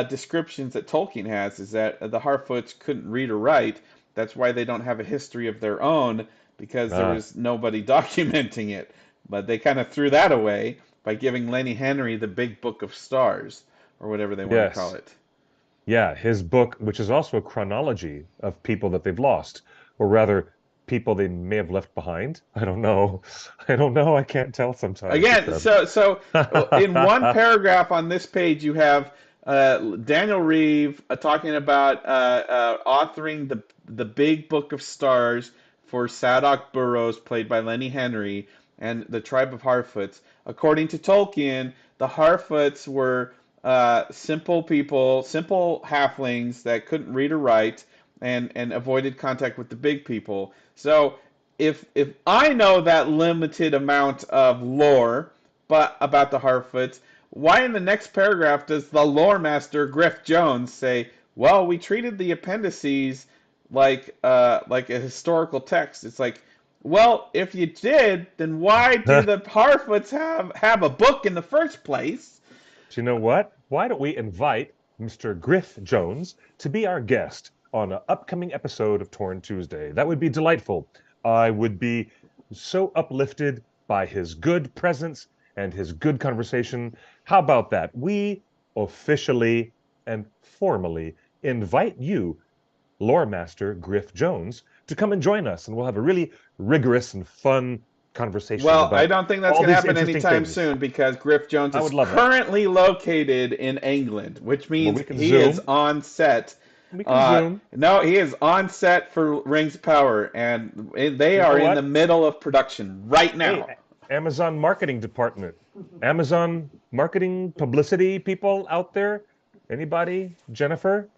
descriptions that Tolkien has is that the Harfoots couldn't read or write. That's why they don't have a history of their own because there Ah, was nobody documenting it. But they kind of threw that away by giving Lenny Henry the Big Book of Stars or whatever they want to call yes. it. Yeah, his book, which is also a chronology of people that they've lost, or rather, people they may have left behind. I don't know. I don't know. I can't tell sometimes with Again, them. in one paragraph on this page, you have Daniel Reeve talking about authoring the Big Book of Stars for Sadok Burrows, played by Lenny Henry, and the tribe of Harfoots. According to Tolkien, the Harfoots were simple people, simple halflings that couldn't read or write, and avoided contact with the big people. So if I know that limited amount of lore, but about the Harfoots, why in the next paragraph does the lore master Griff Jones say, "Well, we treated the appendices like a historical text"? It's like, well, if you did, then why do the Harfoots have a book in the first place? Do you know what? Why don't we invite Mr. Griff Jones to be our guest on an upcoming episode of Torn Tuesday? That would be delightful. I would be so uplifted by his good presence and his good conversation. How about that? We officially and formally invite you, lore master Griff Jones, to come and join us, and we'll have a really rigorous and fun conversations Well, I about don't think that's all going to these happen interesting anytime things. soon because Griff Jones I is would love that. currently located in England, which Well, means we can he is Zoom. on set. We can Zoom. No, he is on set for Rings of Power, and they You know are in the what? middle of production right Hey, now. Amazon marketing department, Amazon marketing publicity people out there, anybody? Jennifer?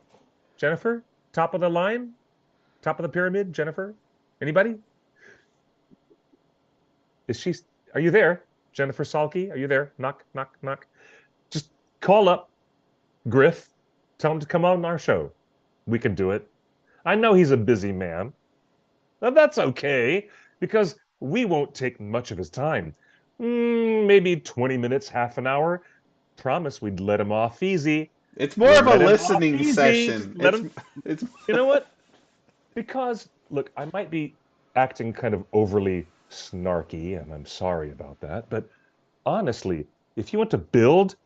Jennifer? Top of the line? Top of the pyramid? Jennifer? Anybody? Is she, are you there? Jennifer Salke, are you there? Knock, knock, knock. Just call up Griff. Tell him to come on our show. We can do it. I know he's a busy man. But that's okay because we won't take much of his time. Maybe 20 minutes, half an hour. Promise we'd let him off easy. It's more We'll of a let him off listening easy. Just session. let him. It's You know what? Because, look, I might be acting kind of overly snarky, and I'm sorry about that. But honestly, if you want to build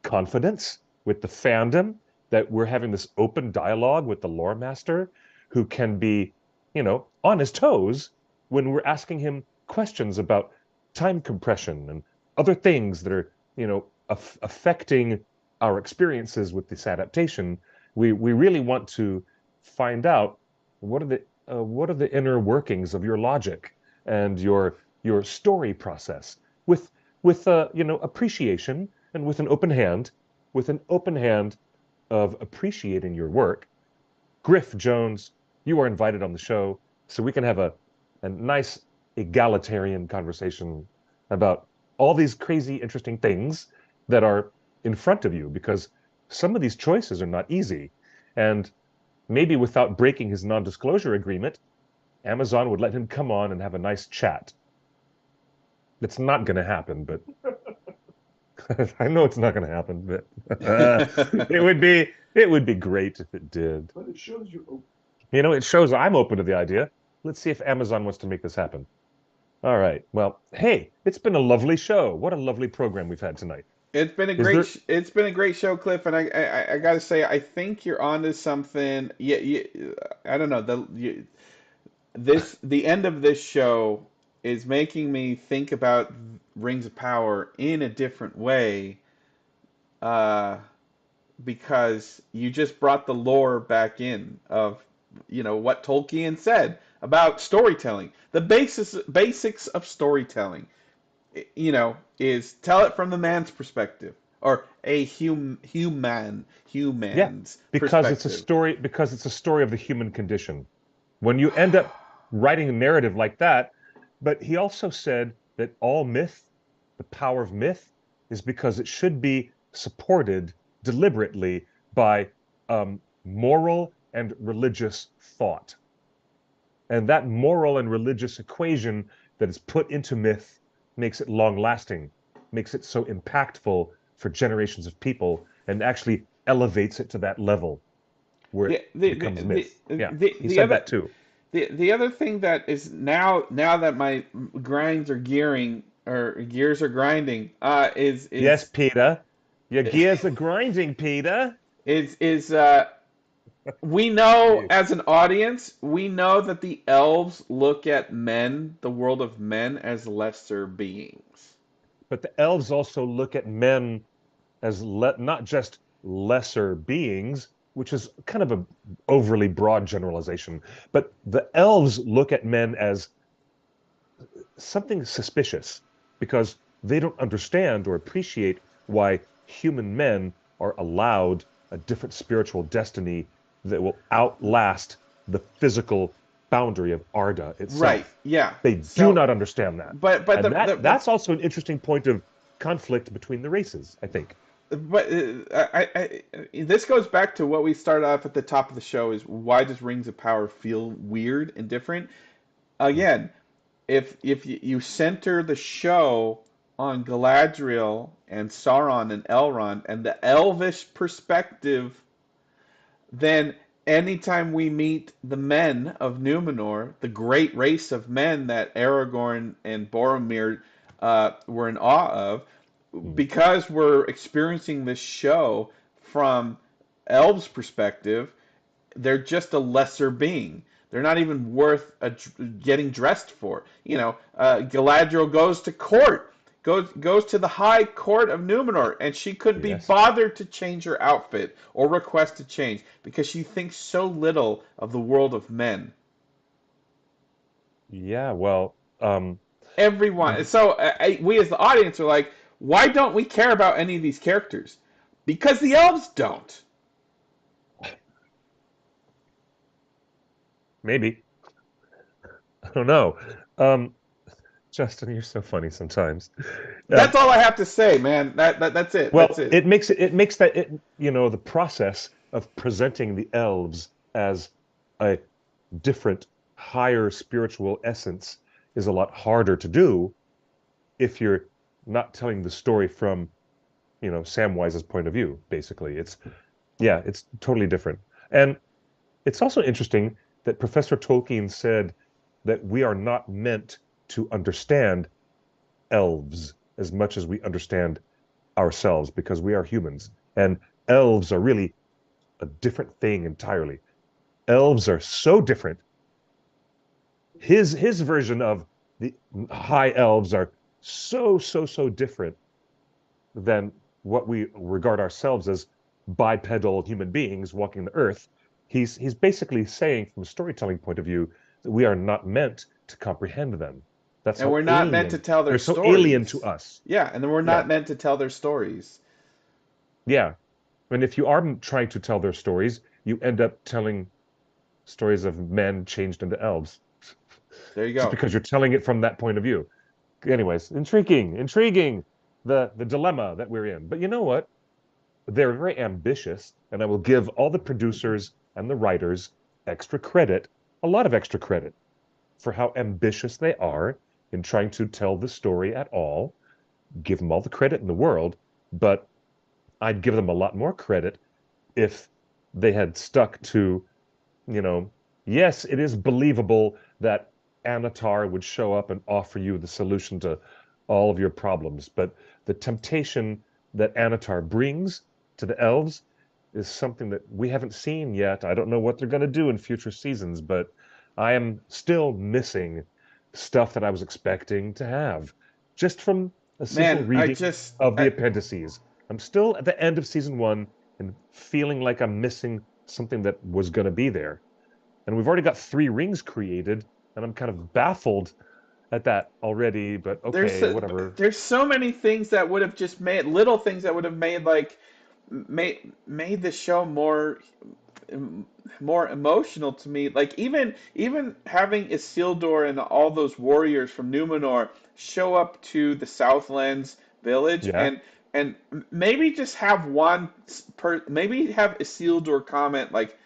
confidence with the fandom that we're having this open dialogue with the lore master who can be on his toes when we're asking him questions about time compression and other things that are, affecting our experiences with this adaptation. We really want to find out what are the inner workings of your logic and your story process with appreciation and with an open hand of appreciating your work. Griff Jones, you are invited on the show so we can have a nice egalitarian conversation about all these crazy, interesting things that are in front of you, because some of these choices are not easy. And maybe without breaking his non-disclosure agreement, Amazon would let him come on and have a nice chat. It's not going to happen, but I know it's not going to happen, but it would be great if it did. But it shows you. It shows I'm open to the idea. Let's see if Amazon wants to make this happen. All right. Well, hey, it's been a lovely show. What a lovely program we've had tonight. It's been a it's been a great show, Cliff, and I got to say, I think you're onto something. Yeah, I don't know. The end of this show is making me think about Rings of Power in a different way, uh, because you just brought the lore back in of, what Tolkien said about storytelling. The basics of storytelling, is tell it from the man's perspective, or a human's Yeah, perspective. because it's a story of the human condition. When you end up writing a narrative like that, but he also said that all myth, the power of myth, is because it should be supported deliberately by moral and religious thought. And that moral and religious equation that is put into myth makes it long lasting, makes it so impactful for generations of people, and actually elevates it to that level where it becomes myth. Yeah, he said that too. The other thing that is now that my grinds are gearing, or gears are grinding, Yes, Peter. Your gears are grinding, Peter. is we know, as an audience, we know that the elves look at men, the world of men, as lesser beings. But the elves also look at men as not just lesser beings, which is kind of a overly broad generalization, but the elves look at men as something suspicious because they don't understand or appreciate why human men are allowed a different spiritual destiny that will outlast the physical boundary of Arda itself. Right. Yeah. They do not understand that. But And that's also an interesting point of conflict between the races, I think. But this goes back to what we started off at the top of the show: is why does Rings of Power feel weird and different? Again, if you center the show on Galadriel and Sauron and Elrond and the elvish perspective, then anytime we meet the men of Numenor, the great race of men that Aragorn and Boromir were in awe of, because we're experiencing this show from elves' perspective, they're just a lesser being. They're not even worth getting dressed for. Galadriel goes to court, goes to the high court of Numenor, and she couldn't be bothered to change her outfit or request to change because she thinks so little of the world of men. Yeah, well, Everyone. So we as the audience are like, why don't we care about any of these characters? Because the elves don't. Maybe. I don't know. Justin, you're so funny sometimes. That's all I have to say, man. That's it. Well, That's it. it makes the process of presenting the elves as a different, higher spiritual essence is a lot harder to do if you're not telling the story from, Samwise's point of view, basically. It's totally different. And it's also interesting that Professor Tolkien said that we are not meant to understand elves as much as we understand ourselves, because we are humans. And elves are really a different thing entirely. Elves are so different his version of the high elves are so different than what we regard ourselves as bipedal human beings walking the earth. He's basically saying, from a storytelling point of view, that we are not meant to comprehend them. That's And how we're not meant to alien tell their they're so alien to stories. us. Yeah, and then we're Yeah, not meant to tell their stories. yeah. And if you are trying to tell their stories, you end up telling stories of men changed into elves, There you just go. because you're telling it from that point of view. Anyways, intriguing, the dilemma that we're in. But you know what? They're very ambitious, and I will give all the producers and the writers extra credit, a lot of extra credit, for how ambitious they are in trying to tell the story at all. Give them all the credit in the world, but I'd give them a lot more credit if they had stuck to, you know, yes, it is believable that Anatar would show up and offer you the solution to all of your problems, but the temptation that Anatar brings to the elves is something that we haven't seen yet. I don't know what they're going to do in future seasons, but I am still missing stuff that I was expecting to have just from a simple Man, I reading just of the I, appendices. I'm still at the end of season one and feeling like I'm missing something that was going to be there. And we've already got 3 rings created, and I'm kind of baffled at that already, but there's okay, so, whatever. there's so many things that would have just made little things that would have made like made the show more emotional to me. Like even having Isildur and all those warriors from Numenor show up to the Southlands village Yeah. and maybe just have maybe have Isildur comment like,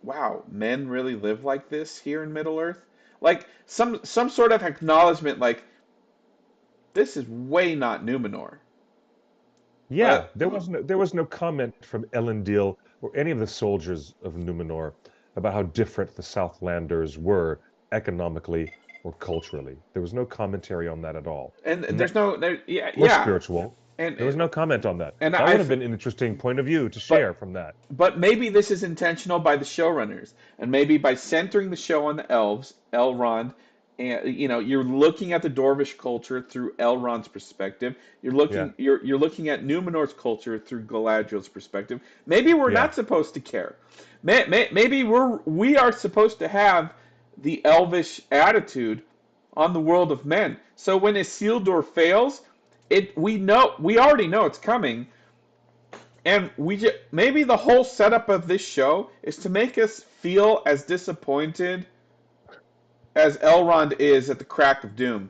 "Wow, men really live like this here in Middle Earth." Like some sort of acknowledgement like this is way not Numenor. Yeah, But there was no comment from Elendil or any of the soldiers of Numenor about how different the Southlanders were economically or culturally. There was no commentary on that at all. and And there's that no there, yeah or yeah spiritual. and There was no comment on that. and That would I have been an interesting point of view to share but from that. but maybe this is intentional by the showrunners, and maybe by centering the show on the elves, Elrond, and you're looking at the Dwarvish culture through Elrond's perspective. Yeah. You're looking at Numenor's culture through Galadriel's perspective. Maybe we're Yeah. not supposed to care. Maybe we are supposed to have the elvish attitude on the world of men. So when Isildur fails, we already know it's coming, and maybe the whole setup of this show is to make us feel as disappointed as Elrond is at the crack of doom.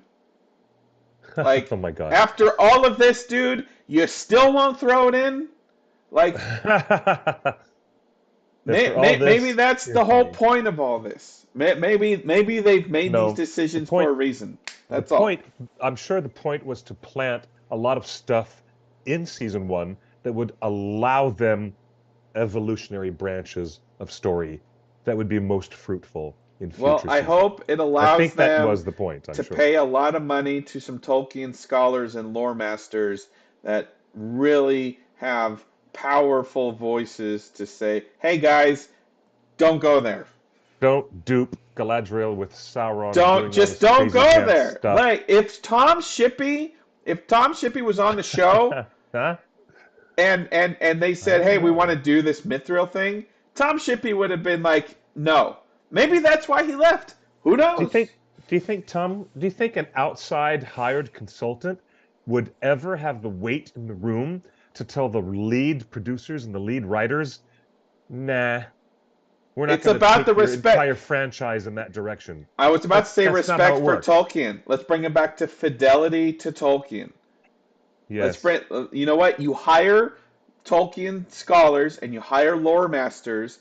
Oh Like my God. after all of this, dude, you still won't throw it in? Like After all maybe this, that's you're the whole funny. point of all this. Maybe they've made these No, the decisions for point a reason. the That's all. point I'm sure the point was to plant a lot of stuff in season one that would allow them evolutionary branches of story that would be most fruitful in Well, future I seasons. hope it I allows think that them was the point, I'm to sure. pay a lot of money to some Tolkien scholars and lore masters that really have powerful voices to say, "Hey guys, don't go there. Don't dupe Galadriel with Sauron Don't doing all just this don't crazy go dance there." stuff. Like if Tom Shippey was on the show Huh? and they I said, don't "Hey, we want know. to do this Mithril thing," Tom Shippey would have been like, "No." Maybe that's why he left. Who Do you think knows? do you think an outside hired consultant would ever have the weight in the room to tell the lead producers and the lead writers, nah, we're not It's going to about the take your respect. entire franchise in that direction? I was about to say That's not how respect it for works. Tolkien. Let's bring it back to fidelity to Tolkien. Let's Yes. bring. You know what? You hire Tolkien scholars and you hire lore masters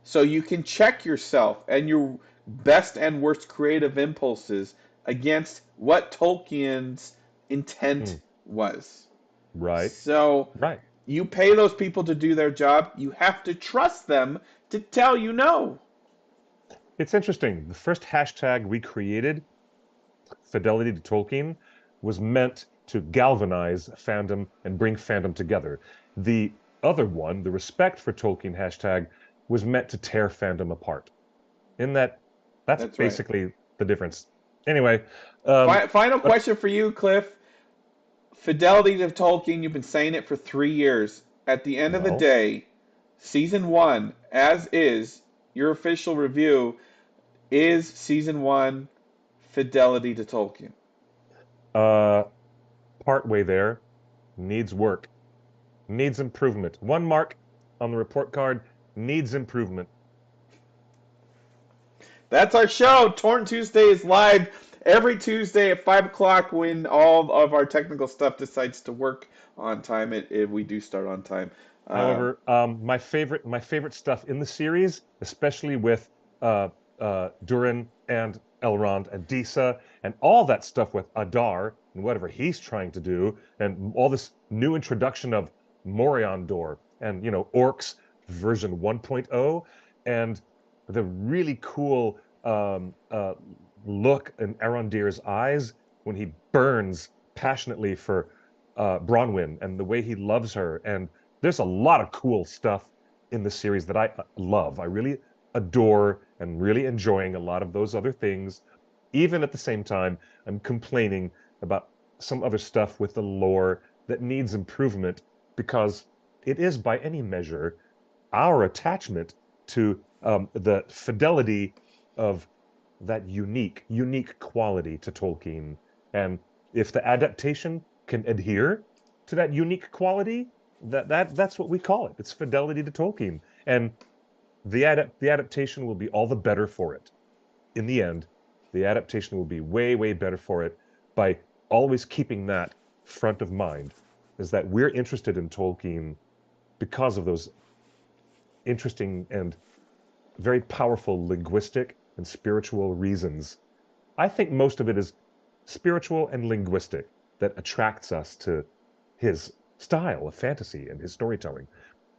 so you can check yourself and your best and worst creative impulses against what Tolkien's intent Hmm. was. Right. So Right. you pay those people to do their job. You have to trust them to tell you no. It's interesting. The first hashtag we created, Fidelity to Tolkien, was meant to galvanize fandom and bring fandom together. The other one, the Respect for Tolkien hashtag, was meant to tear fandom apart. In that, that's That's right. basically the difference. Anyway, Final question for you, Cliff. Fidelity to Tolkien, you've been saying it for 3 years. At the end of the well, day, season one, as is, your official review is season one fidelity to Tolkien. part way there, needs work, needs improvement. 1 mark on the report card, needs improvement. That's our show. Torn Tuesday is live every Tuesday at 5 o'clock when all of our technical stuff decides to work on time. We do start on time. However, my favorite stuff in the series, especially with Durin and Elrond and Disa and all that stuff with Adar and whatever he's trying to do, and all this new introduction of Moriondor and orcs version 1.0, and the really cool look in Arondir's eyes when he burns passionately for Bronwyn and the way he loves her. And there's a lot of cool stuff in the series that I love. I really adore and really enjoying a lot of those other things. Even at the same time, I'm complaining about some other stuff with the lore that needs improvement, because it is, by any measure, our attachment to the fidelity of that unique quality to Tolkien. And if the adaptation can adhere to that unique quality, that's what we call it. It's fidelity to Tolkien. And the adaptation will be all the better for it. In the end, the adaptation will be way, way better for it by always keeping that front of mind, is that we're interested in Tolkien because of those interesting and very powerful linguistic and spiritual reasons. I think most of it is spiritual and linguistic that attracts us to his style of fantasy and his storytelling.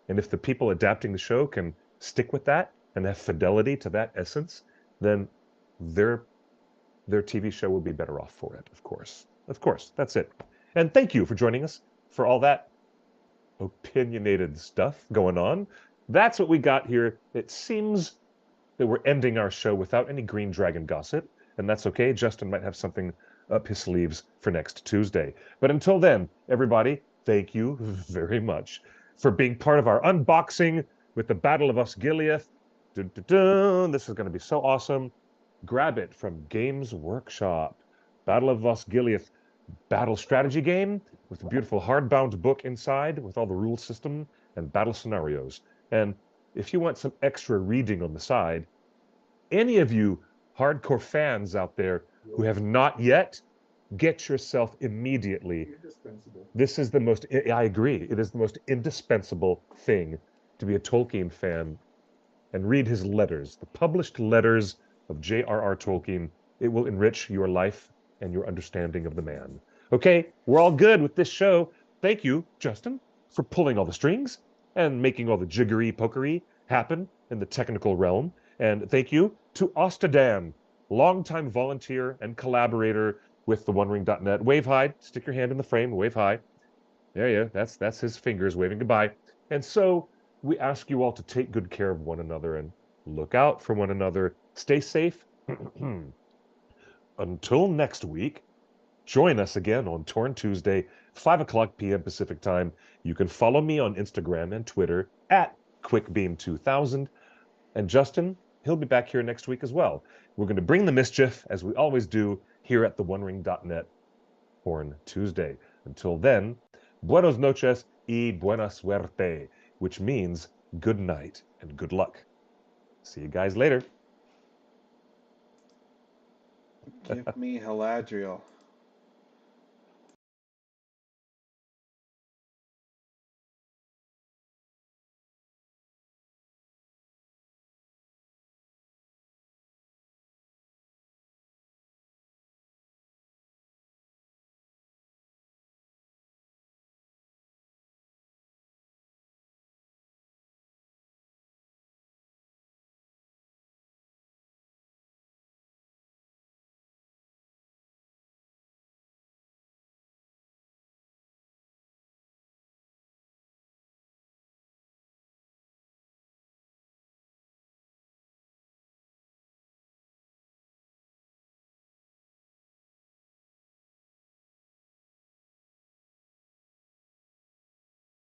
And if the people adapting the show can stick with that and have fidelity to that essence, then their TV show will be better off for it, of course. Of course, that's it. And thank you for joining us for all that opinionated stuff going on. That's what we got here. It seems that we're ending our show without any Green Dragon gossip, and that's okay. Justin might have something up his sleeves for next Tuesday. But until then, everybody, thank you very much for being part of our unboxing with the Battle of Osgiliath. Dun, dun, dun. This is going to be so awesome. Grab it from Games Workshop. Battle of Osgiliath battle strategy game with a beautiful hardbound book inside with all the rule system and battle scenarios. And if you want some extra reading on the side, any of you hardcore fans out there who have not yet, get yourself immediately. This is the most, I agree, it is the most indispensable thing to be a Tolkien fan, and read his letters, the published letters of J.R.R. Tolkien. It will enrich your life and your understanding of the man. Okay, we're all good with this show. Thank you, Justin, for pulling all the strings and making all the jiggery-pokery happen in the technical realm. And thank you to Ostadan, longtime volunteer and collaborator with the OneRing.net. Wave high, stick your hand in the frame, wave high. There you go, that's his fingers waving goodbye. And so we ask you all to take good care of one another and look out for one another. Stay safe. Until next week, join us again on Torn Tuesday, 5 o'clock p.m. Pacific Time. You can follow me on Instagram and Twitter at QuickBeam2000. And Justin, he'll be back here next week as well. We're going to bring the mischief, as we always do, here at the OneRing.net Torn Tuesday. Until then, buenos noches y buena suerte, which means good night and good luck. See you guys later. Give me Haladriel.